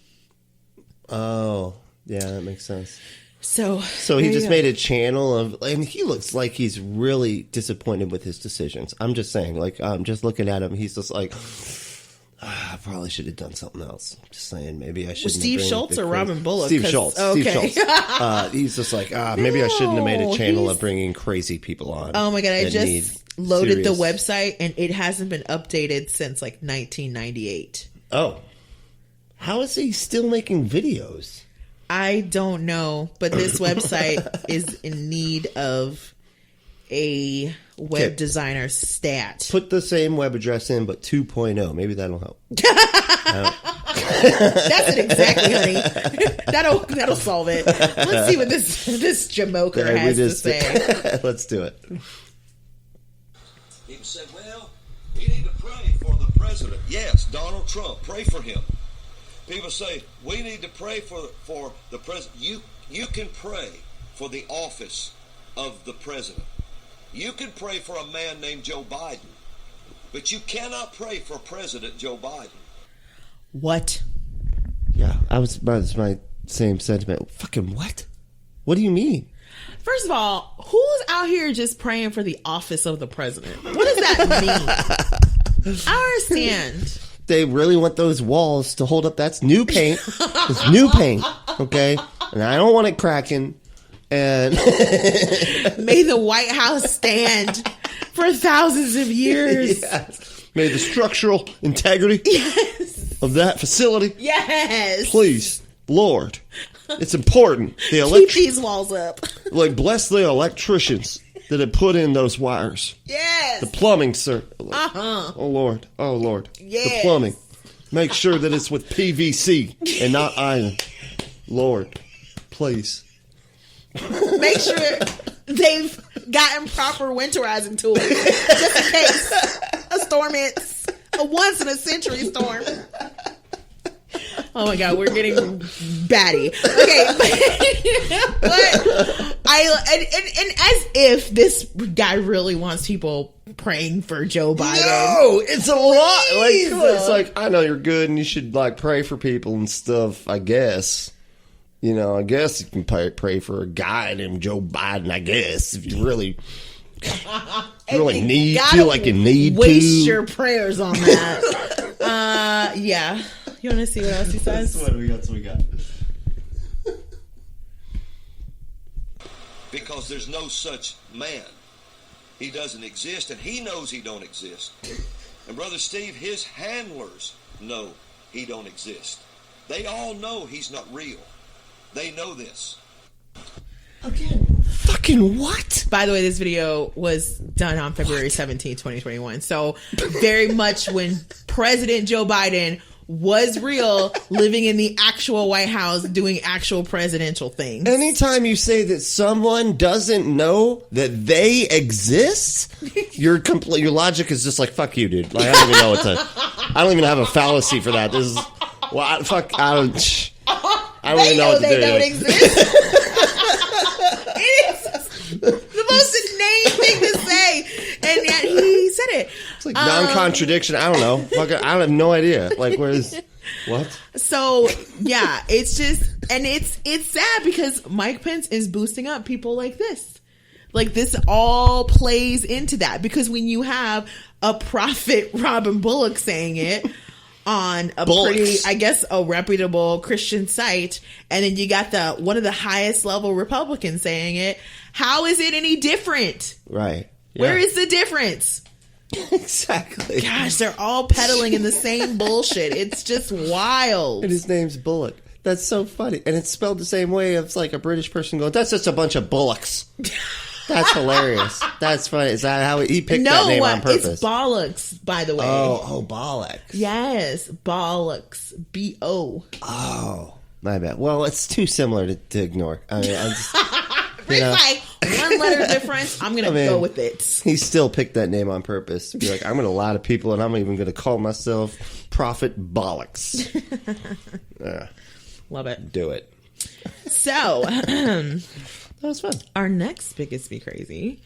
Oh, yeah, that makes sense. So he just made a channel and he looks like he's really disappointed with his decisions. I'm just saying, like, just looking at him, he's just like, I probably should have done something else. Just saying, maybe I shouldn't. Steve Schultz or Robin Bullock? Steve Schultz. Okay. Steve Schultz. He's just like, maybe I shouldn't have made a channel of bringing crazy people on. Oh my God, I just loaded the website and it hasn't been updated since like 1998. Oh. How is he still making videos? I don't know, but this website is in need of a web designer stat. Put the same web address in, but 2.0. Maybe that'll help. That's it exactly, honey. That'll solve it. Let's see what this Jamoker has to say. Let's do it. People say, well, you need to pray for the president. Yes, Donald Trump. Pray for him. People say, we need to pray for the president. You can pray for the office of the president. You can pray for a man named Joe Biden. But you cannot pray for President Joe Biden. What? Yeah, that's my same sentiment. Fucking what? What do you mean? First of all, who's out here just praying for the office of the president? What does that mean? I understand. They really want those walls to hold up. That's new paint. It's new paint, okay? And I don't want it cracking. And may the White House stand for thousands of years. Yes. May the structural integrity of that facility. Yes. Please, Lord, it's important. Keep these walls up. Like, bless the electricians that have put in those wires. Yes. The plumbing, sir. Oh, Lord. Oh, Lord. Yes. The plumbing. Make sure that it's with PVC and not iron. Lord, please. Make sure they've gotten proper winterizing tools. Just in case a storm hits. A once-in-a-century storm. Oh my God, we're getting batty. Okay, but and as if this guy really wants people praying for Joe Biden. No, it's a lot. Like, come on, it's like, I know you're good and you should like pray for people and stuff. I guess, you know, I guess you can pray for a guy named Joe Biden. I guess if you really feel like you need to waste your prayers on that. Yeah. You want to see what else he says? What we got. Because there's no such man. He doesn't exist, and he knows he don't exist. And Brother Steve, his handlers know he don't exist. They all know he's not real. They know this. Again, fucking what? By the way, this video was done on February 17, 2021. So very much when President Joe Biden was real, living in the actual White House, doing actual presidential things. Anytime you say that someone doesn't know that they exist, your logic is just like, fuck you, dude. Like, I don't even know I don't even have a fallacy for that. This is, well, I don't even know what to do. They don't exist. It is the most inane thing to say, and yet he said it. It's like non-contradiction. I don't know. I have no idea. Like, where's what? So yeah, it's just, and it's sad because Mike Pence is boosting up people like this. Like, this all plays into that, because when you have a prophet Robin Bullock saying it on a pretty, I guess, a reputable Christian site, and then you got one of the highest level Republicans saying it, how is it any different? Right. Yeah. Where is the difference? Exactly. Gosh, they're all peddling in the same bullshit. It's just wild. And his name's Bullock. That's so funny. And it's spelled the same way. It's like a British person going, that's just a bunch of bullocks. That's hilarious. That's funny. Is that how he picked that name on purpose? It's bollocks, by the way. Oh, bollocks. Yes, bollocks. B-O. Oh, my bad. Well, it's too similar to ignore. I mean, I just, like one letter difference. I'm going to go with it. He still picked that name on purpose to be like, I'm going to lie to people, and I'm even going to call myself Prophet Bollocks. Love it. Do it. So, that was fun. Our next Biggest Be Crazy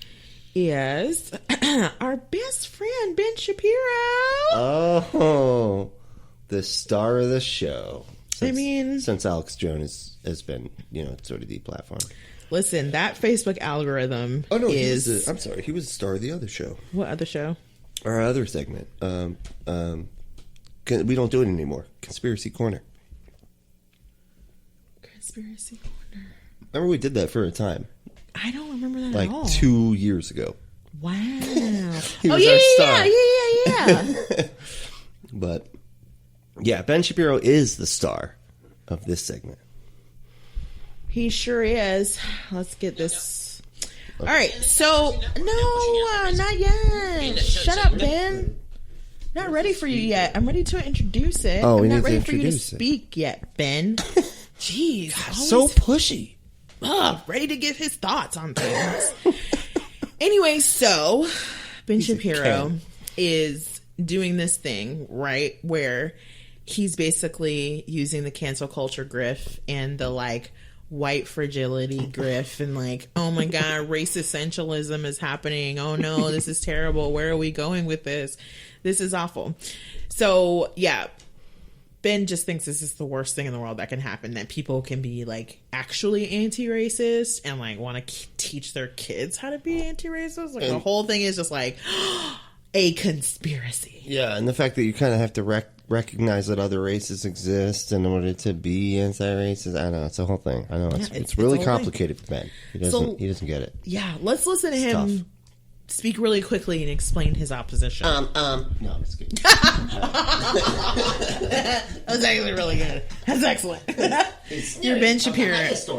is our best friend, Ben Shapiro. Oh, the star of the show. Since Alex Jones has been, sort of deplatformed. Listen, that Facebook algorithm is... I'm sorry, he was the star of the other show. What other show? Our other segment. We don't do it anymore. Conspiracy Corner. Conspiracy Corner. Remember we did that for a time. I don't remember that at all. Like 2 years ago. Wow. He was our star. Yeah. But, yeah, Ben Shapiro is the star of this segment. He sure is. Let's get this. All right. So, no, not yet. Shut up, Ben. Not ready for you yet. I'm ready to introduce it. Oh, I'm not ready for you to speak yet, Ben. Jeez. So pushy. Ready to give his thoughts on things. Anyway, so Ben Shapiro is doing this thing, right, where he's basically using the cancel culture grift and the white fragility grift and oh my God, race essentialism is happening. Oh no, this is terrible. Where are we going with this? This is awful. So yeah, Ben just thinks this is the worst thing in the world that can happen, that people can be like actually anti-racist and like want to teach their kids how to be anti-racist. Like the whole thing is just like a conspiracy. Yeah, and the fact that you kind of have to recognize that other races exist in order to be anti-racist. I know, it's a whole thing. I know it's really complicated for Ben. He doesn't get it. Yeah, let's listen to him speak really quickly and explain his opposition. No, I'm just kidding. That was actually really good. That's excellent. You're Ben Shapiro. It's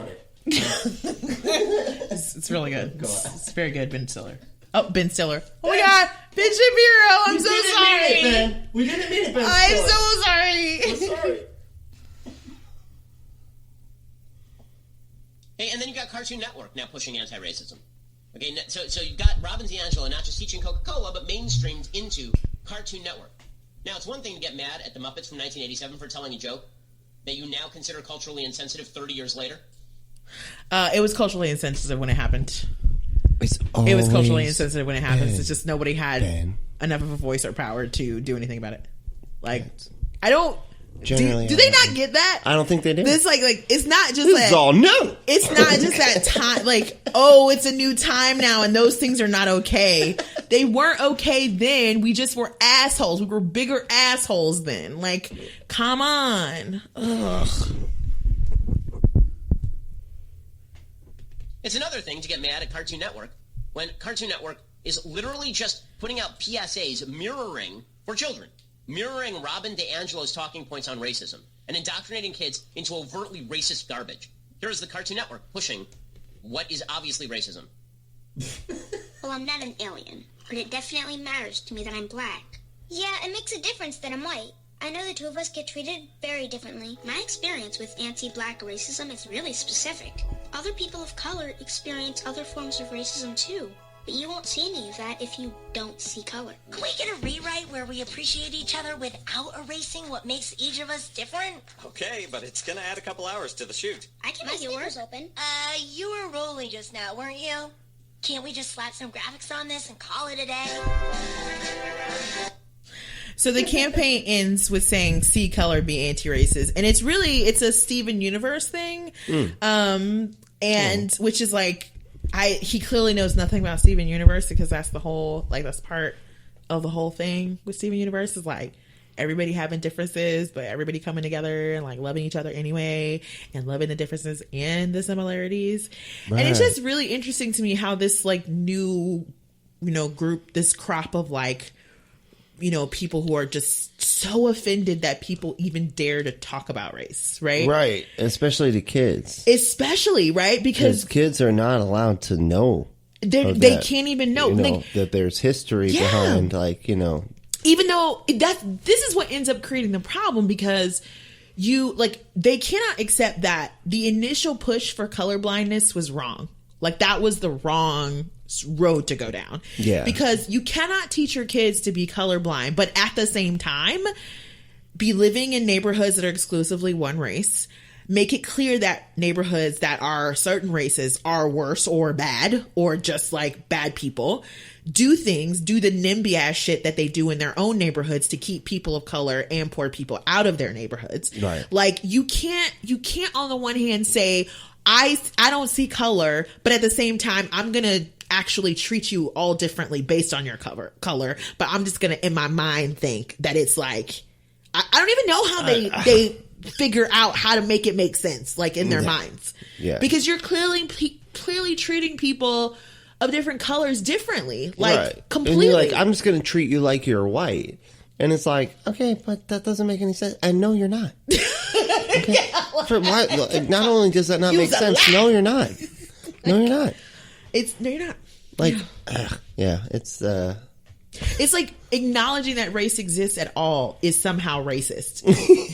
really good. It's very good, Ben Stiller. Oh, Ben Stiller. Oh my God, Ben Shapiro. I'm so sorry. We didn't mean it, Ben. I'm so sorry. I'm sorry. Hey, and then you got Cartoon Network now pushing anti-racism. Okay, so you've got Robin DiAngelo not just teaching Coca-Cola, but mainstreamed into Cartoon Network. Now, it's one thing to get mad at the Muppets from 1987 for telling a joke that you now consider culturally insensitive 30 years later. It was culturally insensitive when it happened. It was culturally insensitive when it happens. It's just nobody had enough of a voice or power to do anything about it. Like, I don't... Do they not get that? I don't think they do. This like it's not just this is all new. It's not just that time. Like, oh, it's a new time now, and those things are not okay. They weren't okay then. We just were assholes. We were bigger assholes then. Like, come on. Ugh. It's another thing to get mad at Cartoon Network when Cartoon Network is literally just putting out PSAs mirroring for children. Mirroring Robin DiAngelo's talking points on racism and indoctrinating kids into overtly racist garbage. Here is the Cartoon Network pushing what is obviously racism. Well, I'm not an alien, but it definitely matters to me that I'm black. Yeah, it makes a difference that I'm white. I know the two of us get treated very differently. My experience with anti-black racism is really specific. Other people of color experience other forms of racism too. But you won't see any of that if you don't see color. Can we get a rewrite where we appreciate each other without erasing what makes each of us different? Okay, but it's gonna add a couple hours to the shoot. I can make yours open. You were rolling just now, weren't you? Can't we just slap some graphics on this and call it a day? So the campaign ends with saying "See color, be anti-racist," and it's a Steven Universe thing, and which is like. He clearly knows nothing about Steven Universe because that's the whole, like, that's part of the whole thing with Steven Universe is like everybody having differences, but everybody coming together and like loving each other anyway and loving the differences and the similarities. Right. And it's just really interesting to me how this like new, group, this crop of like, people who are just so offended that people even dare to talk about race, right? Right, especially to kids. Especially, right? Because kids are not allowed to know. They can't even know. That there's history behind, Even though this is what ends up creating the problem because they cannot accept that the initial push for colorblindness was wrong. Like, that was the wrong road to go down. Yeah. Because you cannot teach your kids to be colorblind, but at the same time, be living in neighborhoods that are exclusively one race. Make it clear that neighborhoods that are certain races are worse or bad or just like bad people. Do the NIMBY ass shit that they do in their own neighborhoods to keep people of color and poor people out of their neighborhoods. Right. Like, you can't on the one hand say, I don't see color, but at the same time, I'm going to actually treat you all differently based on your color. But I'm just going to, in my mind, think that it's like, I don't even know how they figure out how to make it make sense, like in their minds. Yeah. Because you're clearly treating people of different colors differently, like completely. And you're like, I'm just going to treat you like you're white. And it's like, okay, but that doesn't make any sense. And no, you're not. Okay. Yeah. Not only does that not make sense, no, you're not. No, you're not. No, you're not. Like, it's like acknowledging that race exists at all is somehow racist.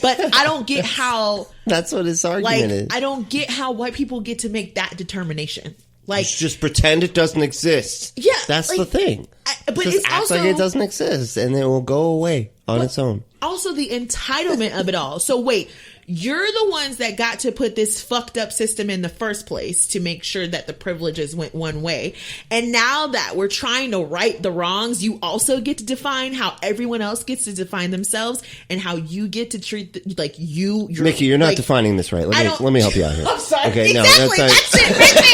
But I don't get how. That's what his argument is. I don't get how white people get to make that determination. Like, just pretend it doesn't exist. Yeah, that's the thing. But just act also like it doesn't exist, and it will go away on its own. Also, the entitlement of it all. So wait, you're the ones that got to put this fucked up system in the first place to make sure that the privileges went one way. And now that we're trying to right the wrongs, you also get to define how everyone else gets to define themselves and how you get to treat you're Nikki, you're not defining this right. Let me help you out here. I'm sorry. Okay, exactly. That's it right there.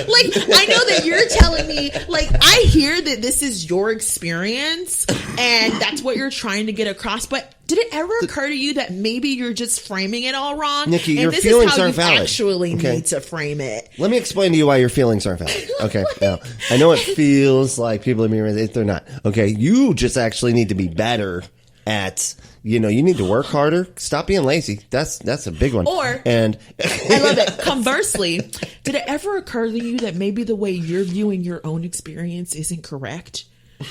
Like, I know that you're telling me, like, I hear that this is your experience and that's what you're trying to get across, but did it ever occur to you that maybe you're just framing it all wrong? Nikki, and your this feelings is how aren't you valid. actually Okay. need to frame it. Let me explain to you why your feelings aren't valid. Okay. Now, I know it feels like people are being, they're not. Okay. You just actually need to be better at, you need to work harder. Stop being lazy. That's a big one. And I love it. Conversely, did it ever occur to you that maybe the way you're viewing your own experience isn't correct?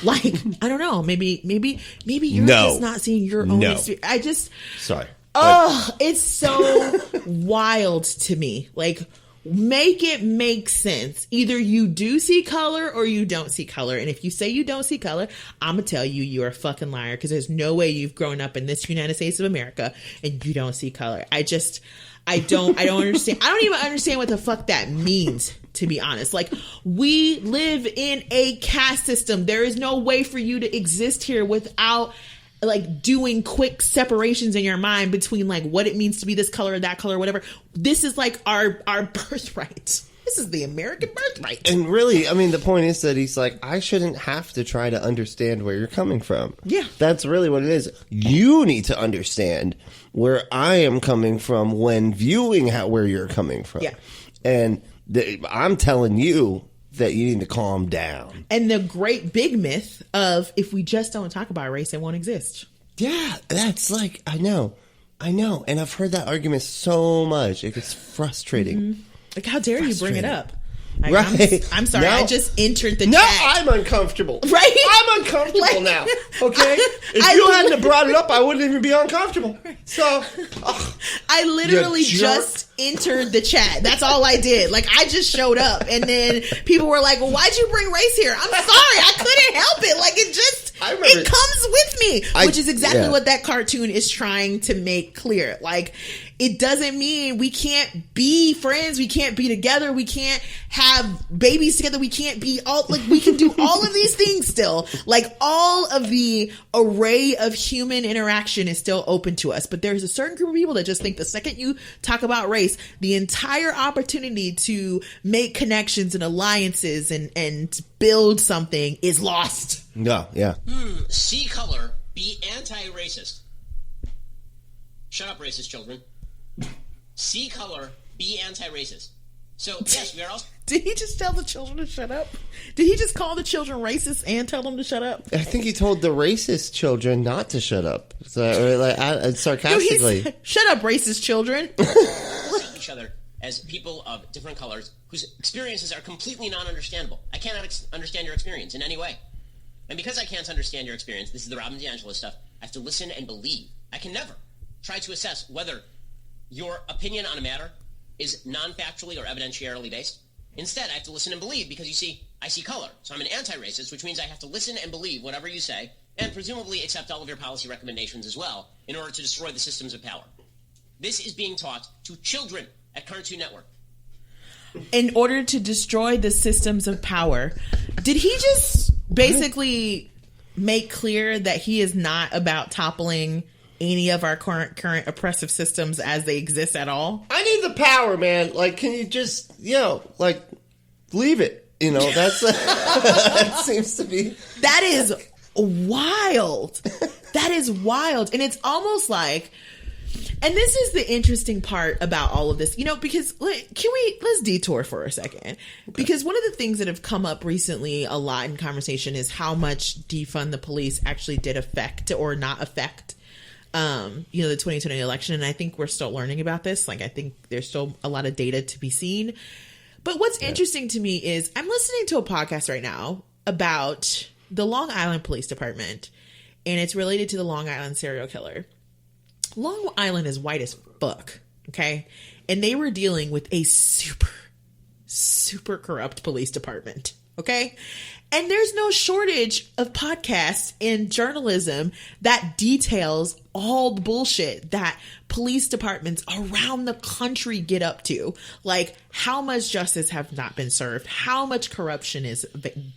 Like, I don't know. Maybe you're just not seeing your own experience. Sorry. Oh, it's so wild to me. Like, make it make sense. Either you do see color or you don't see color. And if you say you don't see color, I'm going to tell you you're a fucking liar, because there's no way you've grown up in this United States of America and you don't see color. I don't understand. I don't even understand what the fuck that means, to be honest. Like, we live in a caste system. There is no way for you to exist here without like doing quick separations in your mind between like what it means to be this color or that color or whatever. This is like our birthright. This is the American birthright. And really, I mean, the point is that he's like, I shouldn't have to try to understand where you're coming from. Yeah. That's really what it is. You need to understand where I am coming from when viewing where you're coming from. Yeah. And I'm telling you that you need to calm down. And the great big myth of, if we just don't talk about race, it won't exist. Yeah, that's like, I know. And I've heard that argument so much. It gets frustrating. Mm-hmm. Like, how dare you bring it up? Like, right. I'm sorry. Now, I just entered the now chat. I'm uncomfortable. Right? I'm uncomfortable now. Okay? If you hadn't have brought it up, I wouldn't even be uncomfortable. So, I literally just entered the chat. That's all I did. Like, I just showed up, and then people were like, well, why'd you bring race here? I'm sorry. I couldn't help it. Like, it comes with me, which is exactly what that cartoon is trying to make clear. Like, it doesn't mean we can't be friends. We can't be together. We can't have babies together. We can't be all, like, we can do all of these things still. Like, all of the array of human interaction is still open to us. But there's a certain group of people that just think the second you talk about race, the entire opportunity to make connections and alliances and build something is lost. No, yeah. See color, be anti-racist. Shut up, racist children. See color, be anti-racist. So, yes, we are also... Did he just tell the children to shut up? Did he just call the children racist and tell them to shut up? I think he told the racist children not to shut up. So, like, sarcastically. No, shut up, racist children. See each other as people of different colors whose experiences are completely non-understandable. I cannot understand your experience in any way. And because I can't understand your experience, this is the Robin DiAngelo stuff, I have to listen and believe. I can never try to assess whether your opinion on a matter is non-factually or evidentiarily based. Instead, I have to listen and believe because, you see, I see color. So I'm an anti-racist, which means I have to listen and believe whatever you say and presumably accept all of your policy recommendations as well in order to destroy the systems of power. This is being taught to children at Cartoon Network. In order to destroy the systems of power. Did he just basically make clear that he is not about toppling any of our current oppressive systems as they exist at all? I need the power, man. Like, can you just, like, leave it? That's that seems to be. That is wild. That is wild. And it's almost like, and this is the interesting part about all of this, because let's detour for a second. Okay. Because one of the things that have come up recently a lot in conversation is how much defund the police actually did affect or not affect the 2020 election. And I think we're still learning about this. Like, I think there's still a lot of data to be seen. But what's interesting to me is I'm listening to a podcast right now about the Long Island Police Department, and it's related to the Long Island serial killer. Long Island is white as fuck, okay? And they were dealing with a super, super corrupt police department, Okay. And there's no shortage of podcasts and journalism that details all the bullshit that police departments around the country get up to. Like how much justice have not been served, how much corruption is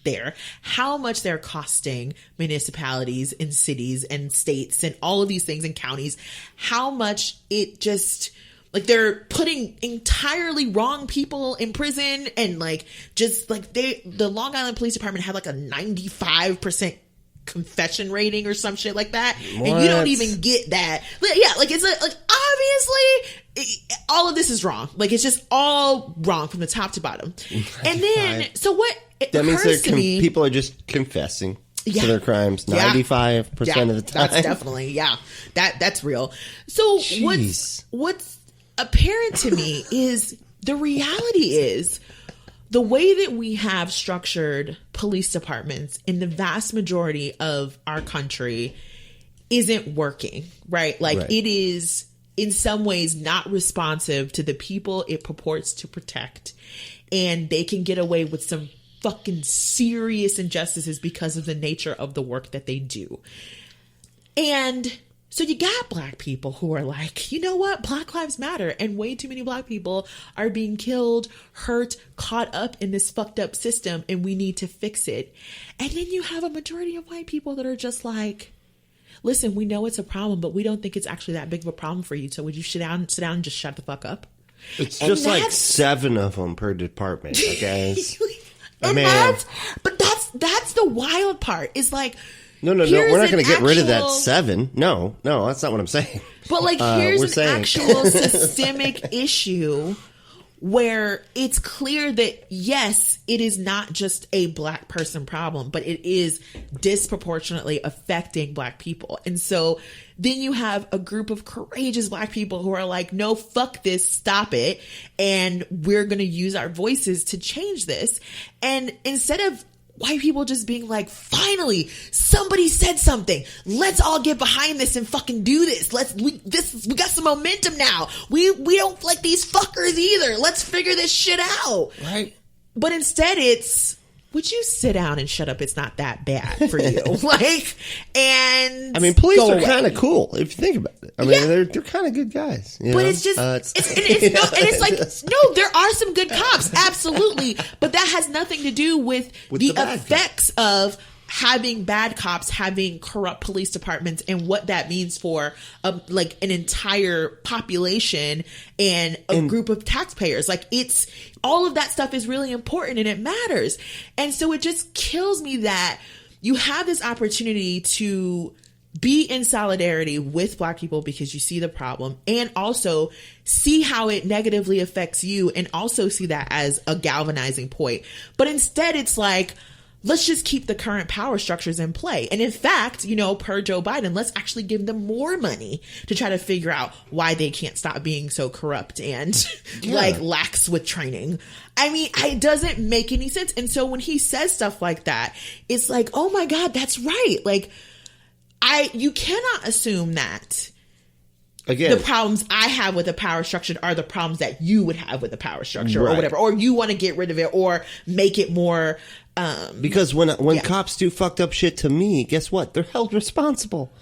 there, how much they're costing municipalities and cities and states and all of these things and counties, how much it just... Like they're putting entirely wrong people in prison and like just like the Long Island Police Department had like a 95% confession rating or some shit like that. What? And you don't even get that. Yeah, like it's like obviously all of this is wrong. Like it's just all wrong from the top to bottom. And then so what that means occurs to me, people are just confessing to Yeah. their crimes 95% of the time. That's definitely that's real. So Jeez. what's apparent to me is the reality is the way that we have structured police departments in the vast majority of our country isn't working, right? Like Right. it is in some ways not responsive to the people it purports to protect. And they can get away with some fucking serious injustices because of the nature of the work that they do. And so you got black people who are like, you know what? Black lives matter. And way too many black people are being killed, hurt, caught up in this fucked up system. And we need to fix it. And then you have a majority of white people that are just like, listen, we know it's a problem, but we don't think it's actually that big of a problem for you. So would you sit down and just shut the fuck up? It's And just like that's- 7 of them per department, I guess. And that's the wild part. Is like, No, here's we're not an going to get rid of that actual- 7. No, that's not what I'm saying. But like, we're here's an saying- actual systemic issue where it's clear that yes, it is not just a black person problem, but it is disproportionately affecting black people. And so then you have a group of courageous black people who are like, no, fuck this, stop it. And we're going to use our voices to change this. And instead of white people just being like, finally, somebody said something. Let's all get behind this and fucking do this. We got some momentum now. We don't like these fuckers either. Let's figure this shit out. Right. But instead it's, would you sit down and shut up? It's not that bad for you. And I mean, police go are away. kind of cool if you think about it. I mean, they're kind of good guys. You But know? it's just, it's like, Yes. no, there are some good cops, absolutely. But that has nothing to do with the bad effects of having bad cops, having corrupt police departments, and what that means for like an entire population and a group of taxpayers. Like it's, all of that stuff is really important and it matters. And so it just kills me that you have this opportunity to be in solidarity with black people because you see the problem and also see how it negatively affects you and also see that as a galvanizing point. But instead it's like, let's just keep the current power structures in play. And in fact, per Joe Biden, let's actually give them more money to try to figure out why they can't stop being so corrupt and like lax with training. I mean, it doesn't make any sense. And so when he says stuff like that, it's like, oh my God, that's right. Like, you cannot assume that Again, the problems I have with the power structure are the problems that you would have with the power structure or Right. whatever, or you want to get rid of it or make it more. because when cops do fucked up shit to me, guess what? They're held responsible.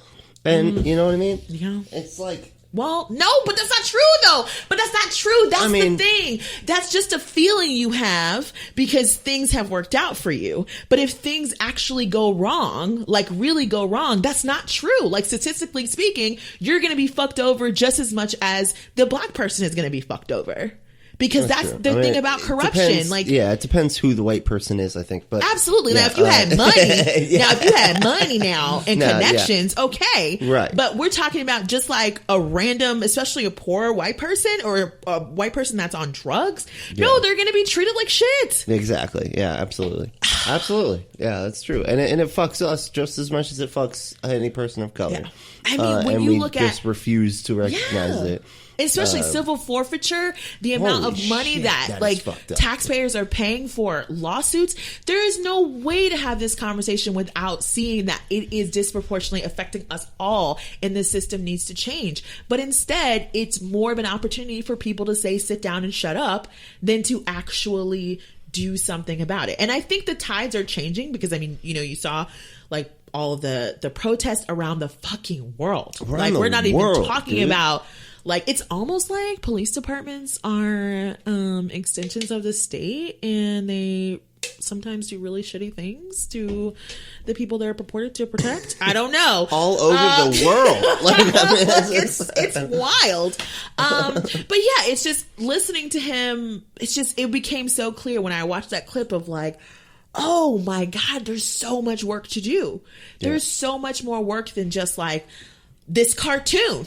And you know what I mean? Yeah. It's like, Well, no, but that's not true though. But that's not true. That's the thing. That's just a feeling you have because things have worked out for you. But if things actually go wrong, like really go wrong, that's not true. Like statistically speaking, you're going to be fucked over just as much as the black person is going to be fucked over. Because that's true. the thing about it corruption. depends- Like, it depends who the white person is, I think. But absolutely. yeah, Now, if you had money, yeah. now if you had money now and No, yeah. connections, okay. Right. But we're talking about just like a random, especially a poor white person or a white person that's on drugs. No, they're going to be treated like shit. Exactly. Yeah, absolutely. Absolutely. Yeah, that's true. And it fucks us just as much as it fucks any person of color. Yeah. I mean, when and you we look just at refuse to recognize it. Especially civil forfeiture, the amount holy of money shit, that that is like fucked up. taxpayers are paying for lawsuits. There is no way to have this conversation without seeing that it is disproportionately affecting us all and the system needs to change. But instead, it's more of an opportunity for people to say, sit down and shut up than to actually do something about it. And I think the tides are changing because, I mean, you know, you saw like all of the protests around the fucking world. Like, we're not even talking about, like, it's almost like police departments are extensions of the state, and they sometimes do really shitty things to the people they're purported to protect. I don't know. All over the world. Like, I mean, it's wild. But yeah, it's just listening to him. It became so clear when I watched that clip of like, oh my God, there's so much work to do. There's so much more work than just like this cartoon.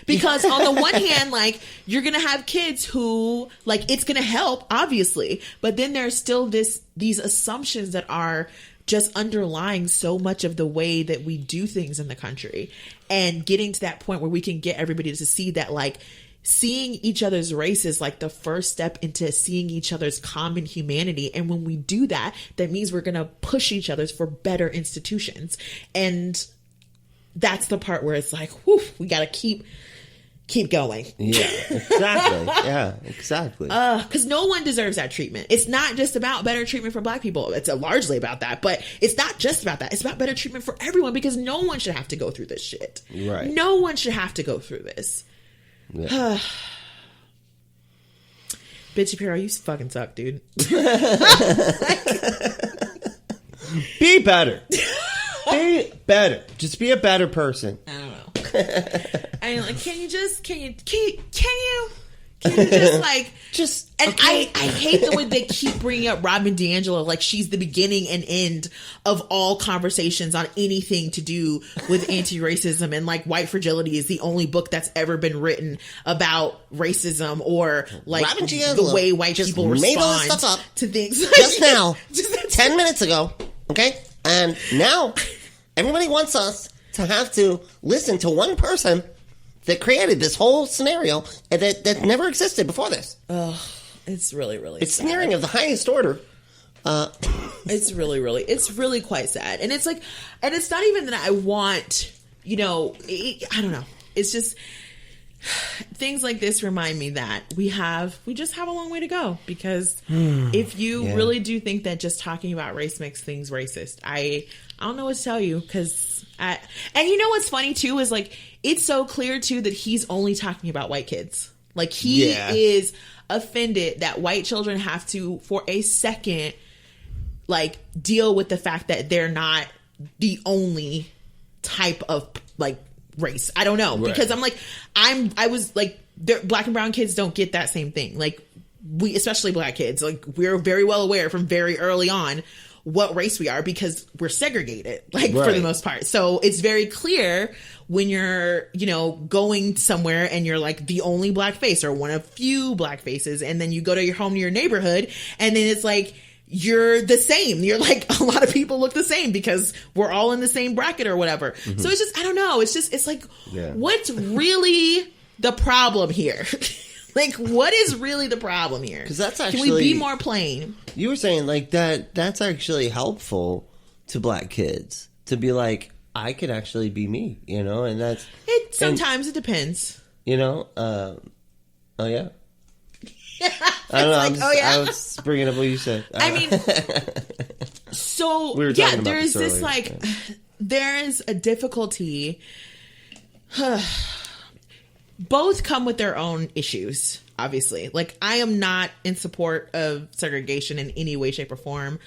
Because on the one hand, like, you're going to have kids who, like, it's going to help, obviously. But then there's still these assumptions that are just underlying so much of the way that we do things in the country. And getting to that point where we can get everybody to see that, like, seeing each other's race is like the first step into seeing each other's common humanity. And when we do that, that means we're going to push each other's for better institutions. And that's the part where it's like, whew, we got to keep going. Yeah, exactly. Yeah, exactly. Because no one deserves that treatment. It's not just about better treatment for Black people. It's largely about that, but it's not just about that. It's about better treatment for everyone, because no one should have to go through this shit. Right. No one should have to go through this. Yeah. Bitch, Shapiro, you fucking suck, dude. Be better. Be better. Just be a better person. I don't know. I mean, like, can you just like and okay. I hate the way they keep bringing up Robin DiAngelo like she's the beginning and end of all conversations on anything to do with anti-racism, and like White Fragility is the only book that's ever been written about racism or like the way white people respond to things. Just now, 10 minutes ago, okay? And now everybody wants us to have to listen to one person that created this whole scenario that never existed before this. Oh, it's really, really it's sad. sneering of the highest order. It's really quite sad. And it's like, and it's not even that I want, you know, I don't know. It's just things like this remind me that we just have a long way to go, because if you really do think that just talking about race makes things racist, I don't know what to tell you, because and you know what's funny too is like, it's so clear too that he's only talking about white kids. Like he is offended that white children have to, for a second, like deal with the fact that they're not the only type of like race. I don't know, because I'm like, I was like, Black and brown kids don't get that same thing. Like we, especially Black kids, like we're very well aware from very early on what race we are, because we're segregated, like for the most part. So it's very clear when you're, you know, going somewhere and you're like the only Black face or one of few Black faces, and then you go to your home to your neighborhood, and then it's like you're the same. You're like, a lot of people look the same because we're all in the same bracket or whatever. Mm-hmm. So it's just, I don't know. It's just, it's like, what's really the problem here? Like, what is really the problem here? Because that's actually... Can we be more plain? You were saying, like, that's actually helpful to Black kids. To be like, I could actually be me, you know? And that's... Sometimes it depends. You know? Oh, yeah. I don't know. Like, I was bringing up what you said. I mean... So, we there's this, like... There is a difficulty... Both come with their own issues, obviously. Like, I am not in support of segregation in any way, shape, or form.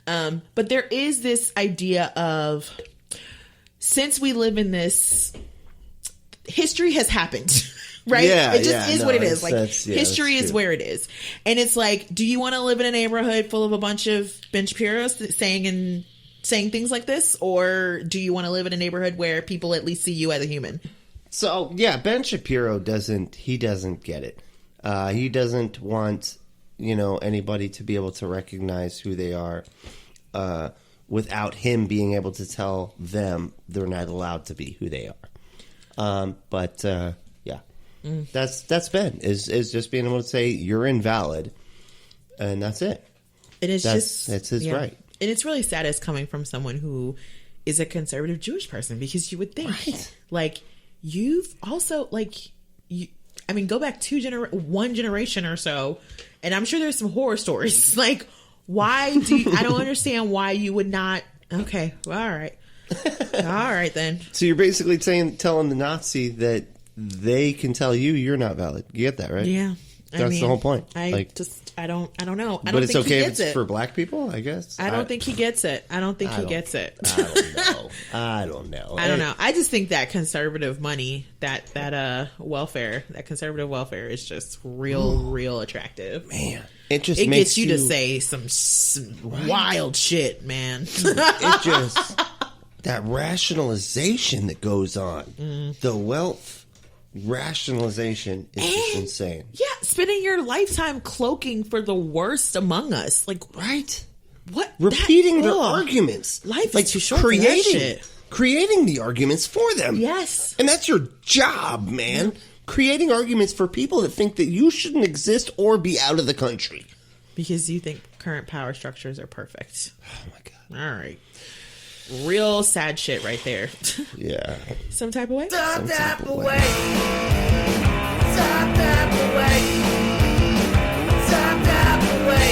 But there is this idea of, since we live in this, history has happened, right? Yeah, it just is what it is. Like, history is where it is. And it's like, do you want to live in a neighborhood full of a bunch of Ben Shapiros saying things like this? Or do you want to live in a neighborhood where people at least see you as a human? So, yeah, Ben Shapiro doesn't get it. He doesn't want, you know, anybody to be able to recognize who they are without him being able to tell them they're not allowed to be who they are. That's Ben, is just being able to say you're invalid, and that's it. And that's his right. And it's really sad as coming from someone who is a conservative Jewish person, because you would think, like... You've also, like, go back one generation or so, and I'm sure there's some horror stories. Like, Why do you, I don't understand why you would not. Okay, all right. All right, then. So you're basically telling the Nazi that they can tell you're not valid. You get that, right? Yeah. That's the whole point. I don't know. But it's okay if it's for black people, I guess. I don't think he gets it. I don't think he gets it. I don't know. I don't know. I just think that conservative money, that conservative welfare is just real attractive. Man. It just it makes gets you to say some wild shit, man. It just that rationalization that goes on. The wealth rationalization is just insane. Yeah, spending your lifetime cloaking for the worst among us. Like, right? What? Repeating their arguments. Life is too short for that shit. Creating the arguments for them. Yes. And that's your job, man. Creating arguments for people that think that you shouldn't exist or be out of the country. Because you think current power structures are perfect. Oh, my God. All right. Real sad shit right there. Yeah. Some type of way? Some type of way. Some type of way. Some type of way.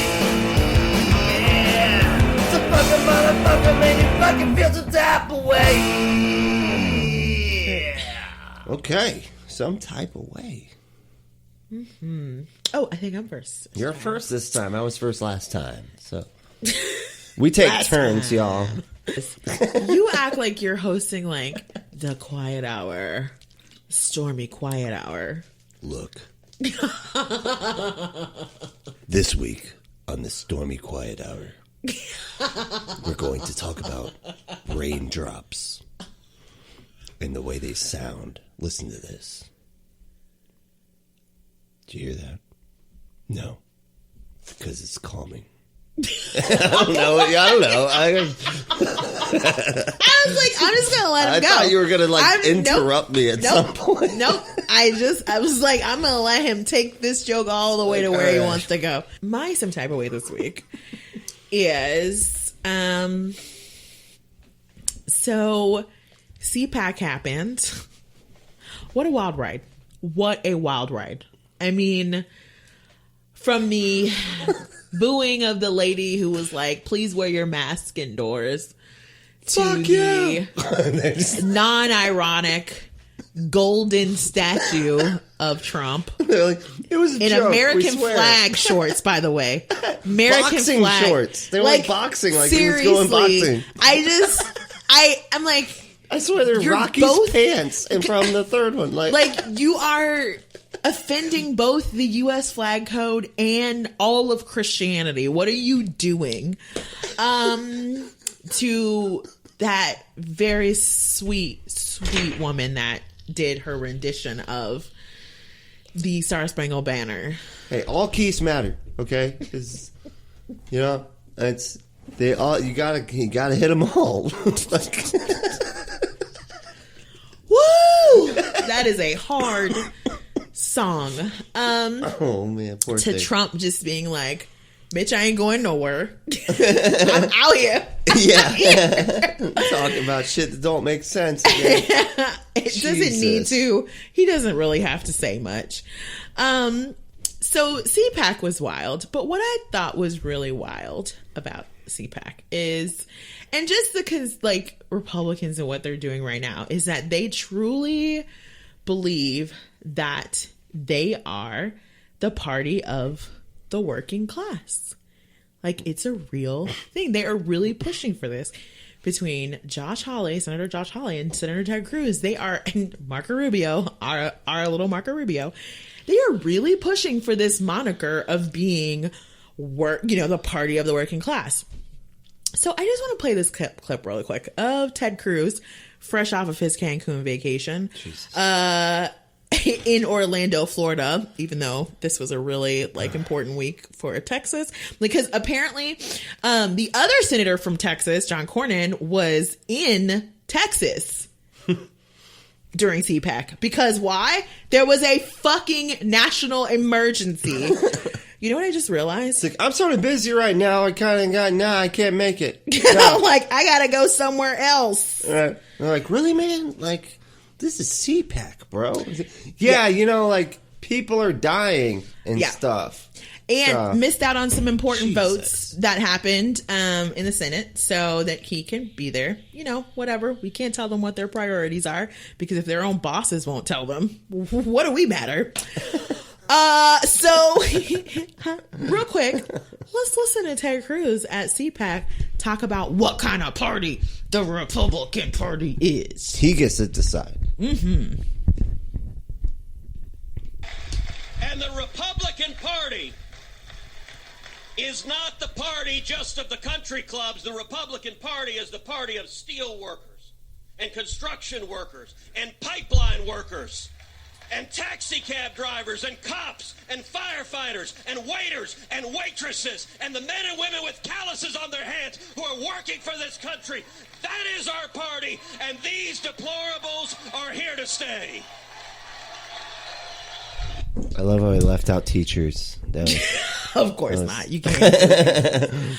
Yeah. It's a fucking motherfucker, man. You fucking feel some type of way. Yeah. Okay. Some type of way. Mm-hmm. Oh, I think I'm first. You're first this time. I was first last time. So we take turns, y'all. You act like you're hosting like the quiet hour, stormy quiet hour. Look, this week on the stormy quiet hour, we're going to talk about raindrops and the way they sound. Listen to this. Did you hear that? No, because it's calming. I don't know. I was like, I'm just gonna let him go. I thought you were gonna interrupt me at some point. Nope. I was like, I'm gonna let him take this joke all the way to where he wants to go. My some type of way this week is so CPAC happened. What a wild ride. What a wild ride. I mean, from the booing of the lady who was like, please wear your mask indoors, to the non-ironic golden statue of Trump. Like, it was a joke, American flag shorts, by the way. American boxing flag shorts. They were like boxing, like seriously, he was going boxing. I'm like, I swear they're Rocky's pants, and from the third one, like you are offending both the U.S. flag code and all of Christianity. What are you doing? To that very sweet woman that did her rendition of the Star Spangled Banner. Hey, all keys matter, okay? Because it's they all you gotta hit them all. Woo! That is a hard song. Oh man, poor to thing. Trump just being like, bitch, I ain't going nowhere. I'm out here. Yeah. Talking about shit that don't make sense. It doesn't need to. He doesn't really have to say much. So CPAC was wild, but what I thought was really wild about CPAC is, and just because like Republicans and what they're doing right now, is that they truly believe that they are the party of the working class. Like, it's a real thing. They are really pushing for this. Between Senator Josh Hawley, and Senator Ted Cruz, they are, and Marco Rubio, our little Marco Rubio, they are really pushing for this moniker of being the party of the working class. So I just want to play this clip really quick of Ted Cruz, fresh off of his Cancun vacation. In Orlando, Florida, even though this was a really important week for Texas, because apparently the other senator from Texas, John Cornyn, was in Texas during CPAC. Because why? There was a fucking national emergency. You know what I just realized? It's like, I'm sort of busy right now. I can't make it. I'm like, I gotta go somewhere else. They're like, really, man? Like, this is CPAC, bro. Yeah, People are dying and stuff. And missed out on some important votes that happened in the Senate so that he can be there. You know, whatever. We can't tell them what their priorities are because if their own bosses won't tell them, what do we matter? So, real quick, let's listen to Ted Cruz at CPAC talk about what kind of party the Republican Party is. He gets to decide. Mm-hmm. And the Republican Party is not the party just of the country clubs. The Republican Party is the party of steel workers and construction workers and pipeline workers and taxi cab drivers and cops and firefighters and waiters and waitresses and the men and women with calluses on their hands who are working for this country. That is our party, and these deplorables are here to stay. I love how he left out teachers. Of course not. You can't.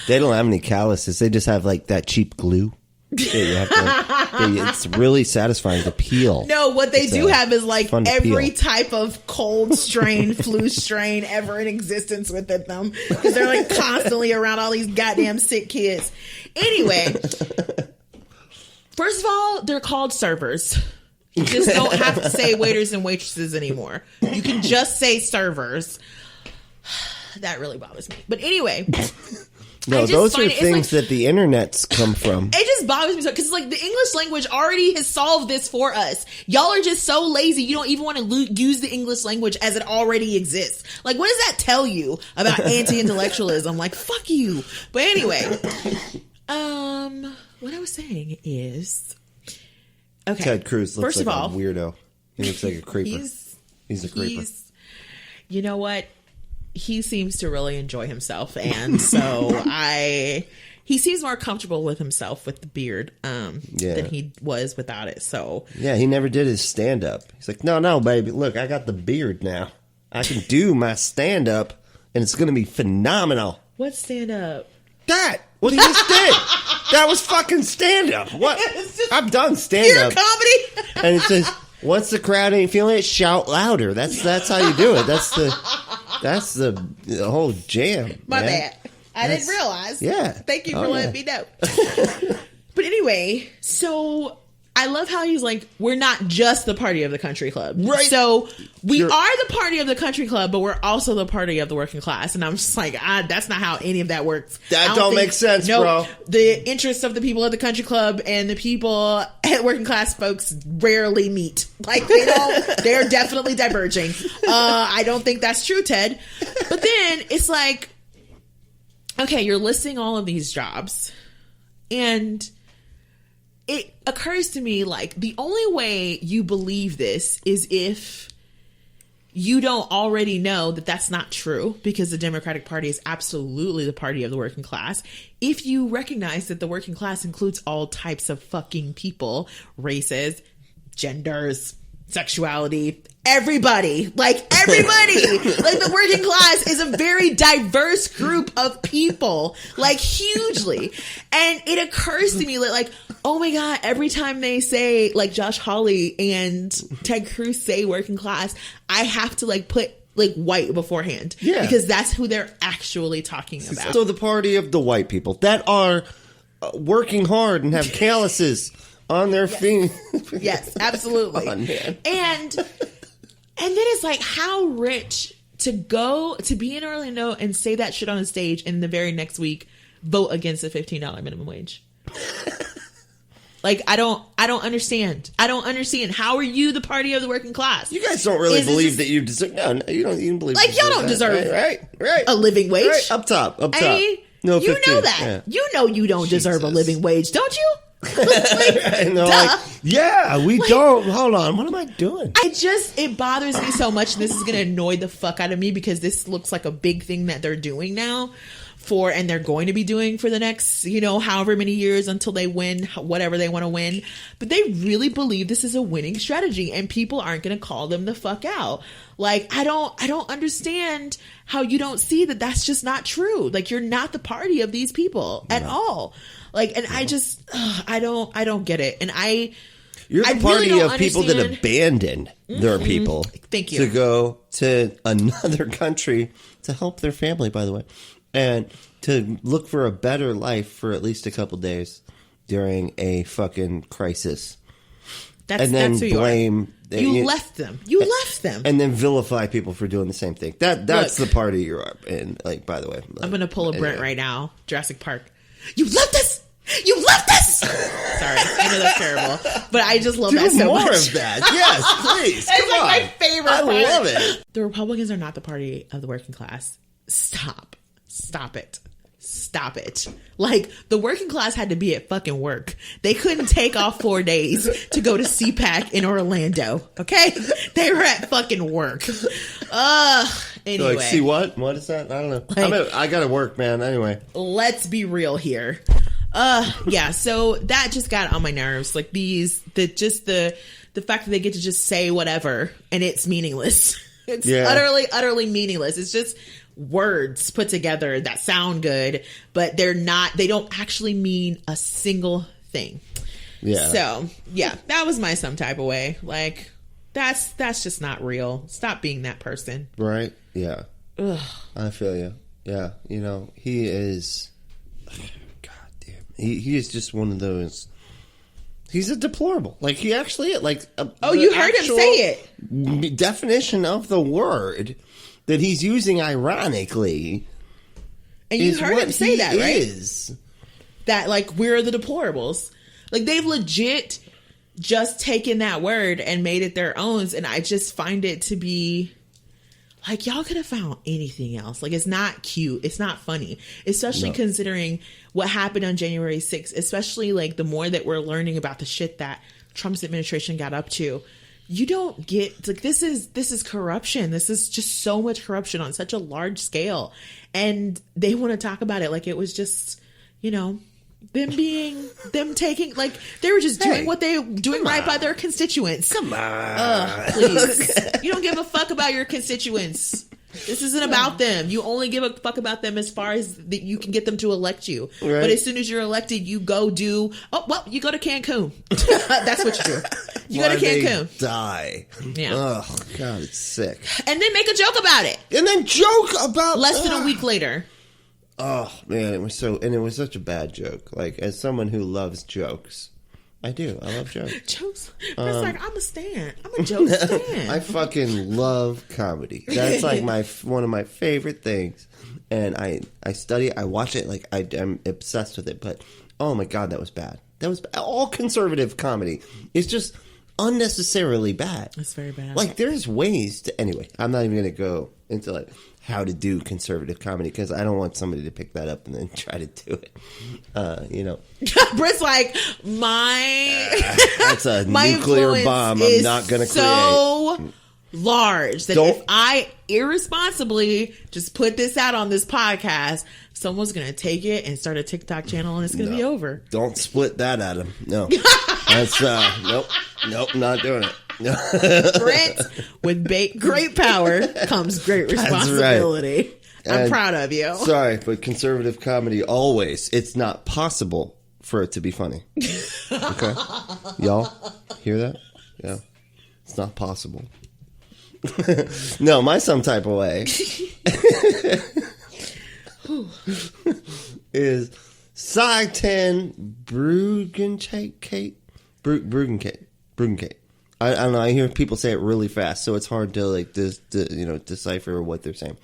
They don't have any calluses. They just have like that cheap glue. It's really satisfying to peel. No, what they do have is like every peel. type of cold strain, flu strain ever in existence within them because they're like constantly around all these goddamn sick kids. Anyway, first of all, they're called servers. You just don't have to say waiters and waitresses anymore. You can just say servers. That really bothers me. But anyway. No, those are things that the internet's come from. It just bothers me so because like the English language already has solved this for us. Y'all are just so lazy. You don't even want to use the English language as it already exists. Like, what does that tell you about anti-intellectualism? Like, fuck you. But anyway, what I was saying is, okay. Ted Cruz looks First like of all, a weirdo. He looks like a creeper. He's a creeper. You know what? He seems to really enjoy himself, and so he seems more comfortable with himself with the beard than he was without it. So yeah, he never did his stand up. He's like, no, baby, look, I got the beard now. I can do my stand up, and it's going to be phenomenal. What stand up? That what he just did. That was fucking stand up. What? I've done stand up comedy, and it says, once the crowd ain't feeling it, shout louder. That's how you do it. That's the whole jam. My bad. I didn't realize. Yeah. Thank you for letting me know. But anyway, so I love how he's like, we're not just the party of the country club. Right. So we are the party of the country club, but we're also the party of the working class. And I'm just like, that's not how any of that works. That don't make sense, bro. The interests of the people at the country club and the people at working class folks rarely meet. Like they're definitely diverging. I don't think that's true, Ted. But then it's like, okay, you're listing all of these jobs and it occurs to me like the only way you believe this is if you don't already know that that's not true, because the Democratic Party is absolutely the party of the working class. If you recognize that the working class includes all types of fucking people, races, genders, sexuality, everybody, like the working class is a very diverse group of people, like hugely. And it occurs to me like, oh my God, every time they say like Josh Hawley and Ted Cruz say working class, I have to like put like white beforehand. Yeah. Because that's who they're actually talking about. So the party of the white people that are working hard and have calluses on their feet. Yes, absolutely. Oh, man. And then it's like, how rich to go to be in Orlando and say that shit on a stage and the very next week vote against the $15 minimum wage. Like, I don't understand. I don't understand. How are you the party of the working class? You guys don't really believe that you deserve. No, you don't even believe. Like, y'all don't deserve right a living wage. Right. Up top. No, 15. You know that. Yeah. You know you don't deserve a living wage, don't you? Like, like, yeah, we don't. Hold on, what am I doing? It bothers me so much, and this is going to annoy the fuck out of me because this looks like a big thing that they're doing now and they're going to be doing for the next, however many years until they win whatever they want to win. But they really believe this is a winning strategy, and people aren't going to call them the fuck out. Like, I don't understand how you don't see that that's just not true. Like, you're not the party of these people at all. Like, and I just, I don't get it. And You're the party of people that abandon their people. Thank you. To go to another country to help their family, by the way, and to look for a better life for at least a couple days during a fucking crisis. That's who you blame. You left them. You left them. And then vilify people for doing the same thing. That's the party you're in. Like, by the way. I'm going to pull a Brent right now. Jurassic Park. You left us! You left us! Sorry. I know that's terrible. But I just love that so much. More of that. Yes, please. It's Come like on. my favorite I part. love it. The Republicans are not the party of the working class. Stop. Stop it. Stop it. Like, the working class had to be at fucking work. They couldn't take off 4 days to go to CPAC in Orlando. Okay? They were at fucking work. Anyway. Like, see what? What is that? I don't know. I gotta work, man. Anyway. Let's be real here. Yeah, so that just got on my nerves. Like, the fact that they get to just say whatever and it's meaningless. It's utterly meaningless. It's just words put together that sound good, but they don't actually mean a single thing. Yeah. So, yeah, that was my some type of way. Like, that's just not real. Stop being that person. Right? Yeah. Ugh. I feel you. Yeah. You know, he is... God damn. He is just one of those... He's a deplorable. Like, he actually... like. You heard him say it. Definition of the word that he's using ironically. And you heard him say that, right? That, like, we're the deplorables. Like, they've legit just taken that word and made it their own. And I just find it to be... like, y'all could have found anything else. Like, it's not cute. It's not funny. Especially considering what happened on January 6th. Especially, like, the more that we're learning about the shit that Trump's administration got up to. You don't get... like, this is corruption. This is just so much corruption on such a large scale. And they want to talk about it like it was just, you know... them taking, like, they were just doing what they doing right by their constituents. Come on. Please. You don't give a fuck about your constituents. This isn't about them. You only give a fuck about them as far as that you can get them to elect you. Right. But as soon as you're elected, you go you go to Cancun. That's what you do. You go to Cancun. They die. Yeah. Oh, God, it's sick. And then make a joke about it. And then joke about... less than a week later. Oh, man, it was such a bad joke. Like, as someone who loves jokes, I do. I love jokes. Jokes? It's like, I'm a stan. I'm a joke stan. I fucking love comedy. That's like one of my favorite things. And I study it. I watch it. Like, I'm obsessed with it. But, oh my God, that was bad. That was all conservative comedy. It's just unnecessarily bad. It's very bad. Like, there's ways to... Anyway, I'm not even going to go into, like... how to do conservative comedy, because I don't want somebody to pick that up and then try to do it. You know, Britt's like, that's a nuclear bomb I'm not going to create. So large that if I irresponsibly just put this out on this podcast, someone's going to take it and start a TikTok channel and it's going to be over. Don't split that at him. No, that's nope, not doing it. Brent, with great power comes great responsibility. Right. I'm proud of you. Sorry, but conservative comedy always, it's not possible for it to be funny. Okay? Y'all hear that? Yeah. It's not possible. No, my some type of way is Seitan Bruggencate. I don't know. I hear people say it really fast, so it's hard to like decipher what they're saying.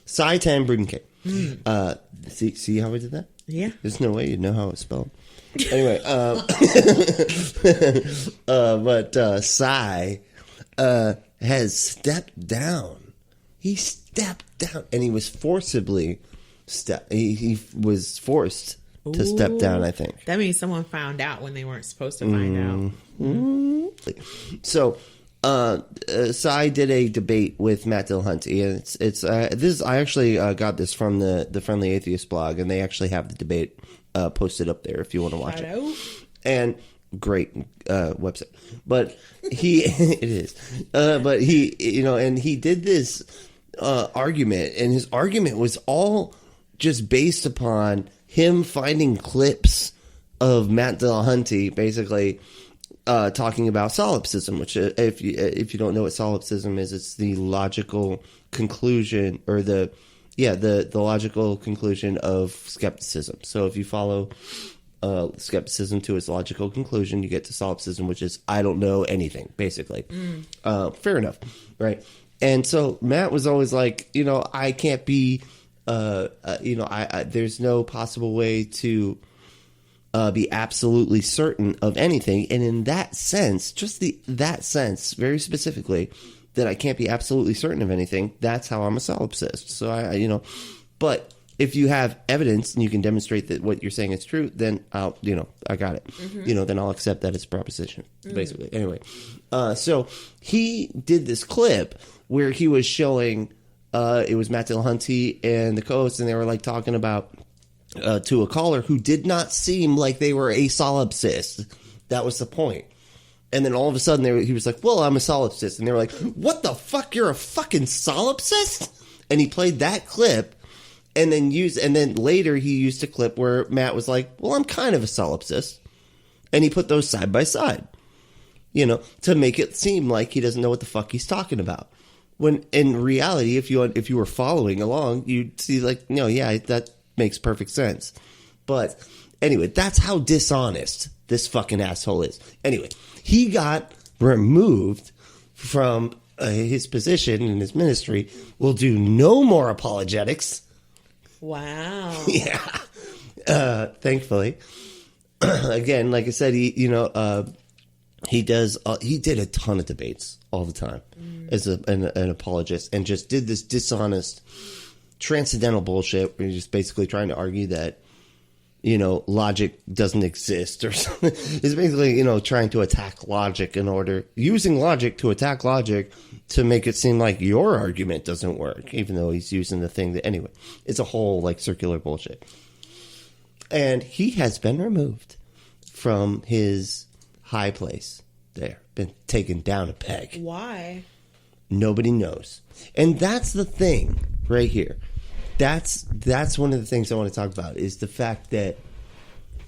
Seitan Bruggencate. See how I did that? Yeah. There's no way you'd know how it's spelled. Anyway, but Sai has stepped down. He stepped down, and he was forcibly He was forced to step down, I think. That means someone found out when they weren't supposed to find out. So, Sai did a debate with Matt Dillahunty, and I actually got this from the Friendly Atheist blog, and they actually have the debate posted up there if you want to watch it. And great website, but it is. But he, and he did this argument, and his argument was all just based upon him finding clips of Matt Dillahunty basically talking about solipsism, which if you don't know what solipsism is, it's the logical conclusion, or the logical conclusion of skepticism. So if you follow skepticism to its logical conclusion, you get to solipsism, which is I don't know anything, basically. Fair enough, right? And so Matt was always like, I can't be, there's no possible way to be absolutely certain of anything. And in that sense, that sense, very specifically, that I can't be absolutely certain of anything, that's how I'm a solipsist. So but if you have evidence and you can demonstrate that what you're saying is true, then I got it. Then I'll accept that as a proposition, basically. Anyway, so he did this clip where he was showing, it was Matt Dillahunty and the co-host, and they were like talking about, to a caller who did not seem like they were a solipsist. That was the point. And then all of a sudden he was like, well, I'm a solipsist. And they were like, what the fuck? You're a fucking solipsist? And he played that clip and then later he used a clip where Matt was like, well, I'm kind of a solipsist. And he put those side by side, to make it seem like he doesn't know what the fuck he's talking about. When in reality, if you were following along, you'd see like, no, yeah, that makes perfect sense. But anyway, that's how dishonest this fucking asshole is. Anyway, he got removed from his position in his ministry. Will do no more apologetics. Wow. Yeah. Thankfully. Again, like I said, he did a ton of debates all the time as an apologist, and just did this dishonest transcendental bullshit where you're just basically trying to argue that logic doesn't exist or something. It's basically trying to attack logic using logic to attack logic to make it seem like your argument doesn't work, even though he's using the thing that, anyway, it's a whole like circular bullshit. And he has been removed from his high place there, been taken down a peg. Why? Nobody knows. And that's the thing right here. That's one of the things I want to talk about, is the fact that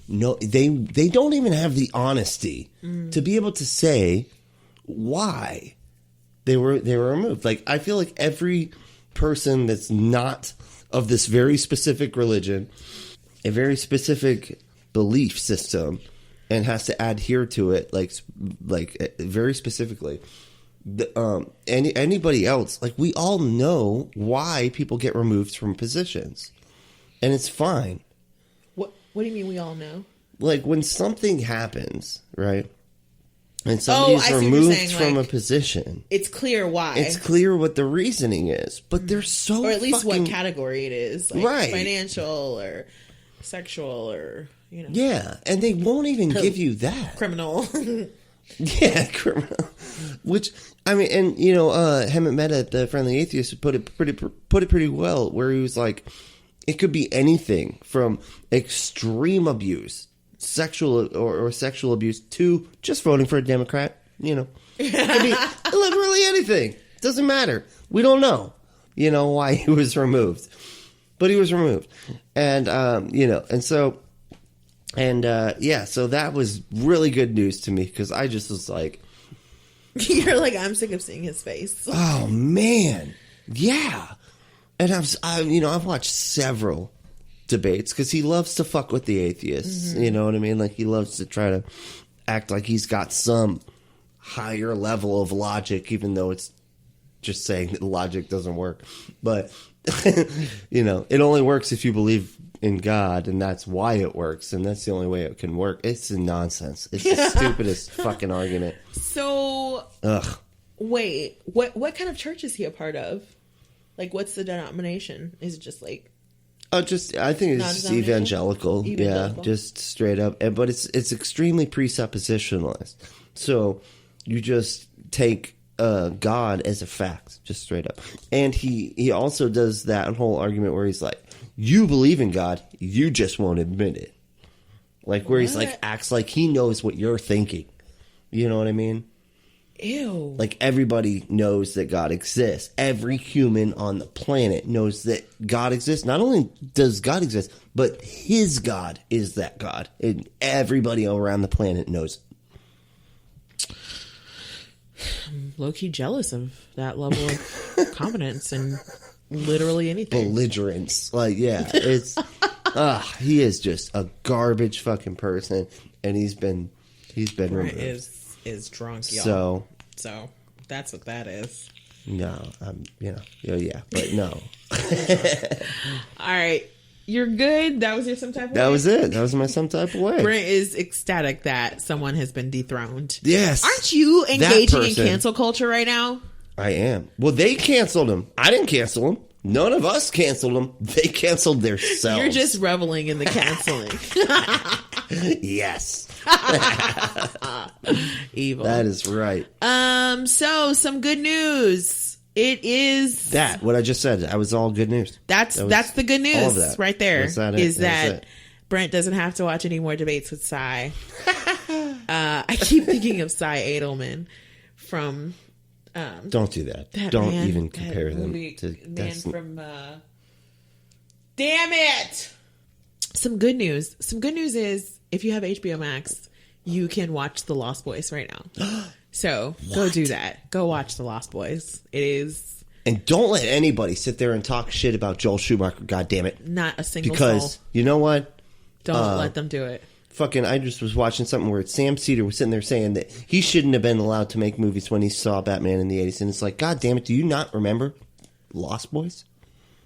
they don't even have the honesty to be able to say why they were removed. Like, I feel like every person that's not of this very specific religion, a very specific belief system, and has to adhere to it like very specifically. Anybody else, like, we all know why people get removed from positions, and it's fine. What do you mean we all know? Like, when something happens, right, and somebody's removed from a position, it's clear why. It's clear what the reasoning is, but they're so, or at least what category it is, like right, financial or sexual or yeah, and they won't even give you that. Criminal. Yeah, criminal. Which, I mean, and Hemant Mehta, the Friendly Atheist, put it pretty well, where he was like, it could be anything from extreme abuse, sexual or sexual abuse, to just voting for a Democrat. It could be literally anything. Doesn't matter. We don't know. Why he was removed, but he was removed, and and so. And, so that was really good news to me, because I just was like... You're like, I'm sick of seeing his face. Oh, man. Yeah. And I've watched several debates, because he loves to fuck with the atheists. Mm-hmm. You know what I mean? Like, he loves to try to act like he's got some higher level of logic, even though it's just saying that logic doesn't work. But, it only works if you believe in God, and that's why it works, and that's the only way it can work. It's nonsense. It's the stupidest fucking argument. So, wait, what kind of church is he a part of? Like, what's the denomination? Is it just like... I think it's just evangelical. Yeah, just straight up. But it's extremely presuppositionalist. So you just take God as a fact, just straight up. And he also does that whole argument where he's like, you believe in God, you just won't admit it. Like, where he's like, acts like he knows what you're thinking. You know what I mean? Ew. Like, everybody knows that God exists. Every human on the planet knows that God exists. Not only does God exist, but his God is that God. And everybody around the planet knows it. I'm low-key jealous of that level of competence and literally anything. Belligerence. Like, yeah, it's he is just a garbage fucking person, and he's been removed. Is drunk, y'all. So that's what that is. No, yeah, but no. All right. You're good? That was your some type of way? That was it. That was my some type of way. Brent is ecstatic that someone has been dethroned. Yes. Aren't you engaging in cancel culture right now? I am. Well, they canceled him. I didn't cancel him. None of us canceled them. They canceled themselves. You're just reveling in the canceling. Yes. Evil. That is right. So some good news. It is that what I just said. That was all good news. That's the good news right there. Is that Brent doesn't have to watch any more debates with Cy. I keep thinking of Cy Edelman from. Don't do that. Don't even compare them to man from. Damn it! Some good news. Some good news is if you have HBO Max, you can watch The Lost Boys right now. So go do that. Go watch The Lost Boys. It is. And don't let anybody sit there and talk shit about Joel Schumacher. God damn it! Not a single because soul. You know what? Don't let them do it. Fucking, I just was watching something where Sam Cedar was sitting there saying that he shouldn't have been allowed to make movies when he saw Batman in the 80s. And it's like, God damn it, do you not remember Lost Boys?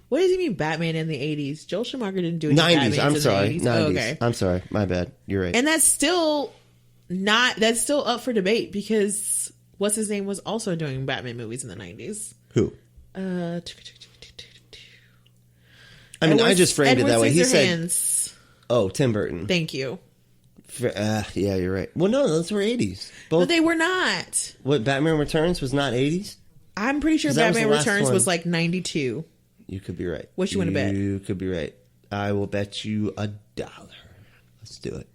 What does he mean Batman in the 80s? Joel Schumacher didn't do any 90s, Batmans I'm in sorry. the 80s. 90s. Oh, okay. I'm sorry. My bad. You're right. And that's still up for debate because what's his name was also doing Batman movies in the 90s. Who? I just framed it that way. He said, "Oh, Tim Burton." Thank you. Yeah, you're right. Well, no, those were 80s. But they were not. What, Batman Returns was not 80s? I'm pretty sure Batman Returns was like 92. You could be right. What you want to bet? You could be right. I will bet you $1. Let's do it.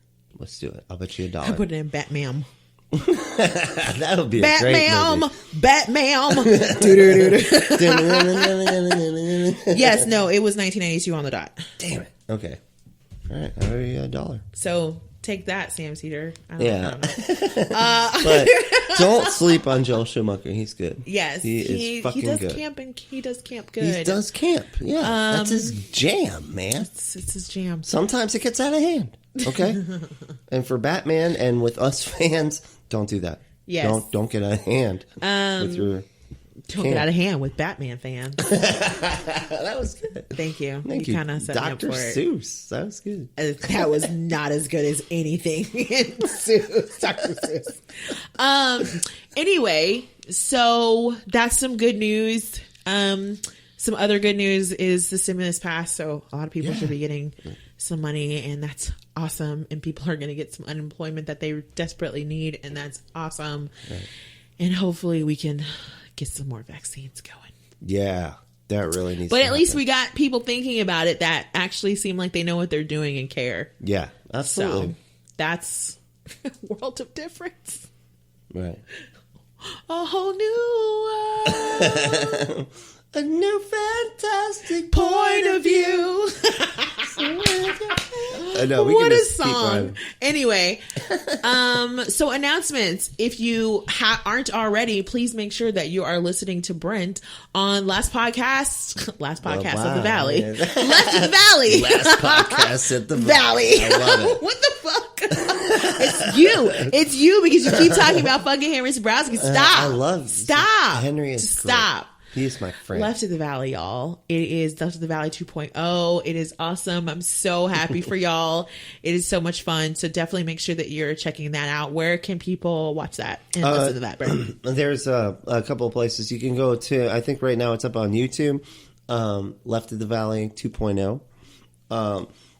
I'll bet you $1. I put it in Batman. That'll be a great movie. Batman. Yes, no, it was 1992 on the dot. Damn it. Okay. All right. I'll give you $1. So take that, Sam Cedar. Yeah. But don't sleep on Joel Schumacher. He's good. Yes. He is fucking good. He does camp good. He does camp. Yeah. That's his jam, man. It's his jam. Sometimes it gets out of hand. Okay? And for Batman and with us fans, don't do that. Yes. Don't get out of hand with your Don't get out of hand with Batman fans. That was good. Thank you. Thank you. Kind of set me up Dr. for it. Seuss. That was good. That was not as good as anything in Seuss. Dr. Seuss. Anyway, so that's some good news. Some other good news is the stimulus passed, so a lot of people should be getting some money, and that's awesome. And people are going to get some unemployment that they desperately need, and that's awesome. Right. And hopefully we can get some more vaccines going. Yeah, that really needs but to at happen. least we got people thinking about it that actually seem like they know what they're doing and care. Yeah, absolutely. So that's a world of difference. Right. A whole new world. A new fantastic point of view. I know, we what can a just keep song. running. Anyway, so announcements. If you aren't already, please make sure that you are listening to Brent on last podcast of the Valley. Left of the Valley. Last podcast at the Valley. I love it. What the fuck? It's you because you keep talking about fucking Henry Zabrowski. Stop. I love Stop. Henry is Stop. Great. He's my friend. Left of the Valley, y'all. It is Left of the Valley 2.0. It is awesome. I'm so happy for y'all. It is so much fun. So definitely make sure that you're checking that out. Where can people watch that and listen to that, Brent? There's a couple of places you can go to. I think right now it's up on YouTube. Left of the Valley 2.0.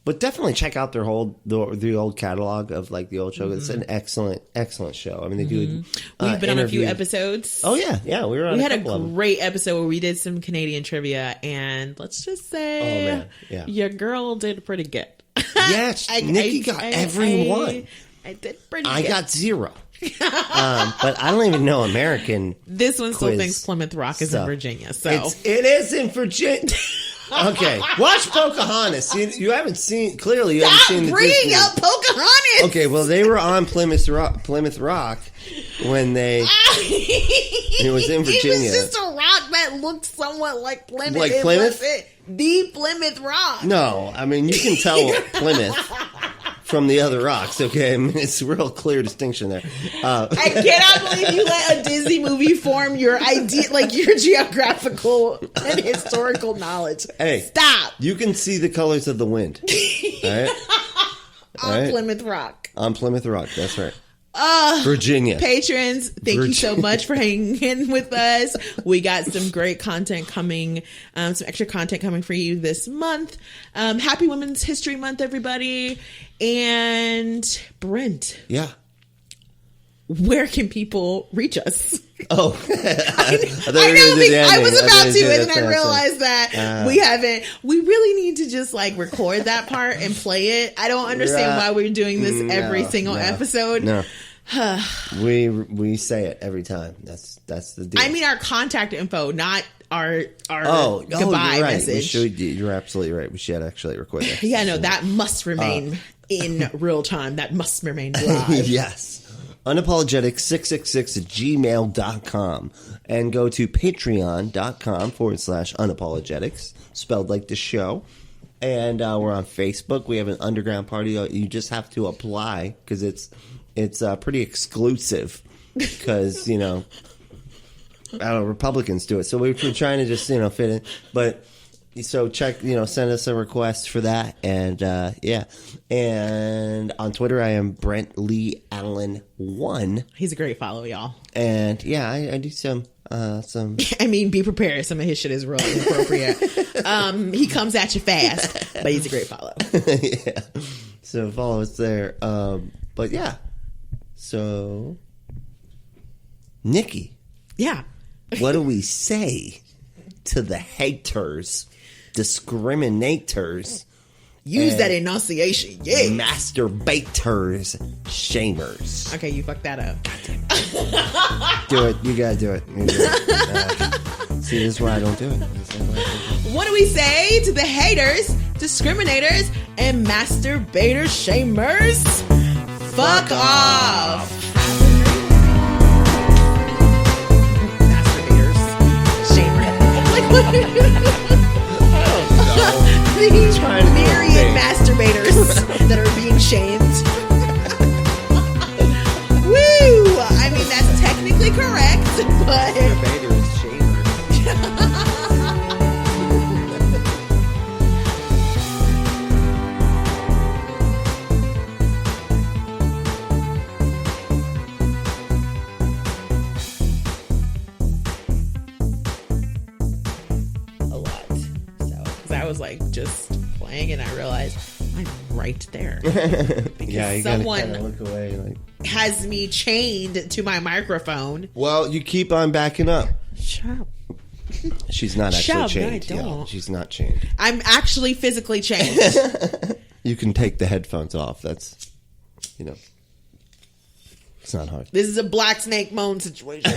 But definitely check out their the old catalog of like the old show. Mm-hmm. It's an excellent show. I mean, they do. We've been on a few episodes. Oh yeah, we were on. We had a great episode where we did some Canadian trivia, and let's just say, your girl did pretty good. Yes, Nikki got every one. I did pretty good. I got 0. But I don't even know American. This one still thinks Plymouth Rock is in Virginia. So it is in Virginia. Okay, watch Pocahontas. You haven't seen. Clearly, you haven't seen the bringing up Pocahontas. Okay, well, they were on Plymouth Rock, when they. It was in Virginia. It was just a rock that looked somewhat like Plymouth. Like Plymouth? The Plymouth Rock. No, I mean, you can tell Plymouth from the other rocks, okay? I mean, it's a real clear distinction there. I cannot believe you let a Disney movie form your idea, like your geographical and historical knowledge. Hey, stop. You can see the colors of the wind. All right? On Plymouth Rock. On Plymouth Rock, that's right. Virginia. Patrons, thank you so much for hanging in with us. We got some great content coming, some extra content coming for you this month. Happy Women's History Month, everybody. And Brent. Yeah. Where can people reach us? Oh, I was about to, and then I realized that we really need to just like record that part and play it. I don't understand why we're doing this every single episode. No. we say it every time. That's the deal. I mean, our contact info, not our goodbye you're right. message. You're absolutely right. We should actually record that. Yeah, no, that must remain in real time. That must remain live. Yes. Unapologetic666@gmail.com and go to patreon.com/unapologetics, spelled like the show. And we're on Facebook. We have an underground party. You just have to apply because it's pretty exclusive because, I don't know, Republicans do it. So we're trying to just, fit in. But so check, send us a request for that. And yeah. And on Twitter, I am Brent Lee Allen 1. He's a great follow, y'all. And yeah, I do some. I mean, be prepared. Some of his shit is real inappropriate. He comes at you fast, but he's a great follow. Yeah. So follow us there. But yeah. So, Nikki. Yeah. What do we say to the haters, discriminators? Use that enunciation, yeah. Masturbators, shamers. Okay, you fucked that up. Do it. You gotta do it. See, this is why I don't do it. What do we say to the haters, discriminators, and masturbator shamers? Fuck off. Masturbators, shamers. Like what? The myriad masturbators that are being shamed. Woo! I mean, that's technically correct, but Masturbators, shamers. I was like just playing and I realized I'm right there. Because yeah, you someone gotta look away. Like, has me chained to my microphone. well, you keep on backing up. Shut up. She's not actually chained. No, I don't. Y'all. She's not chained. I'm actually physically chained. You can take the headphones off. That's, it's not hard. This is a Black Snake Moan situation.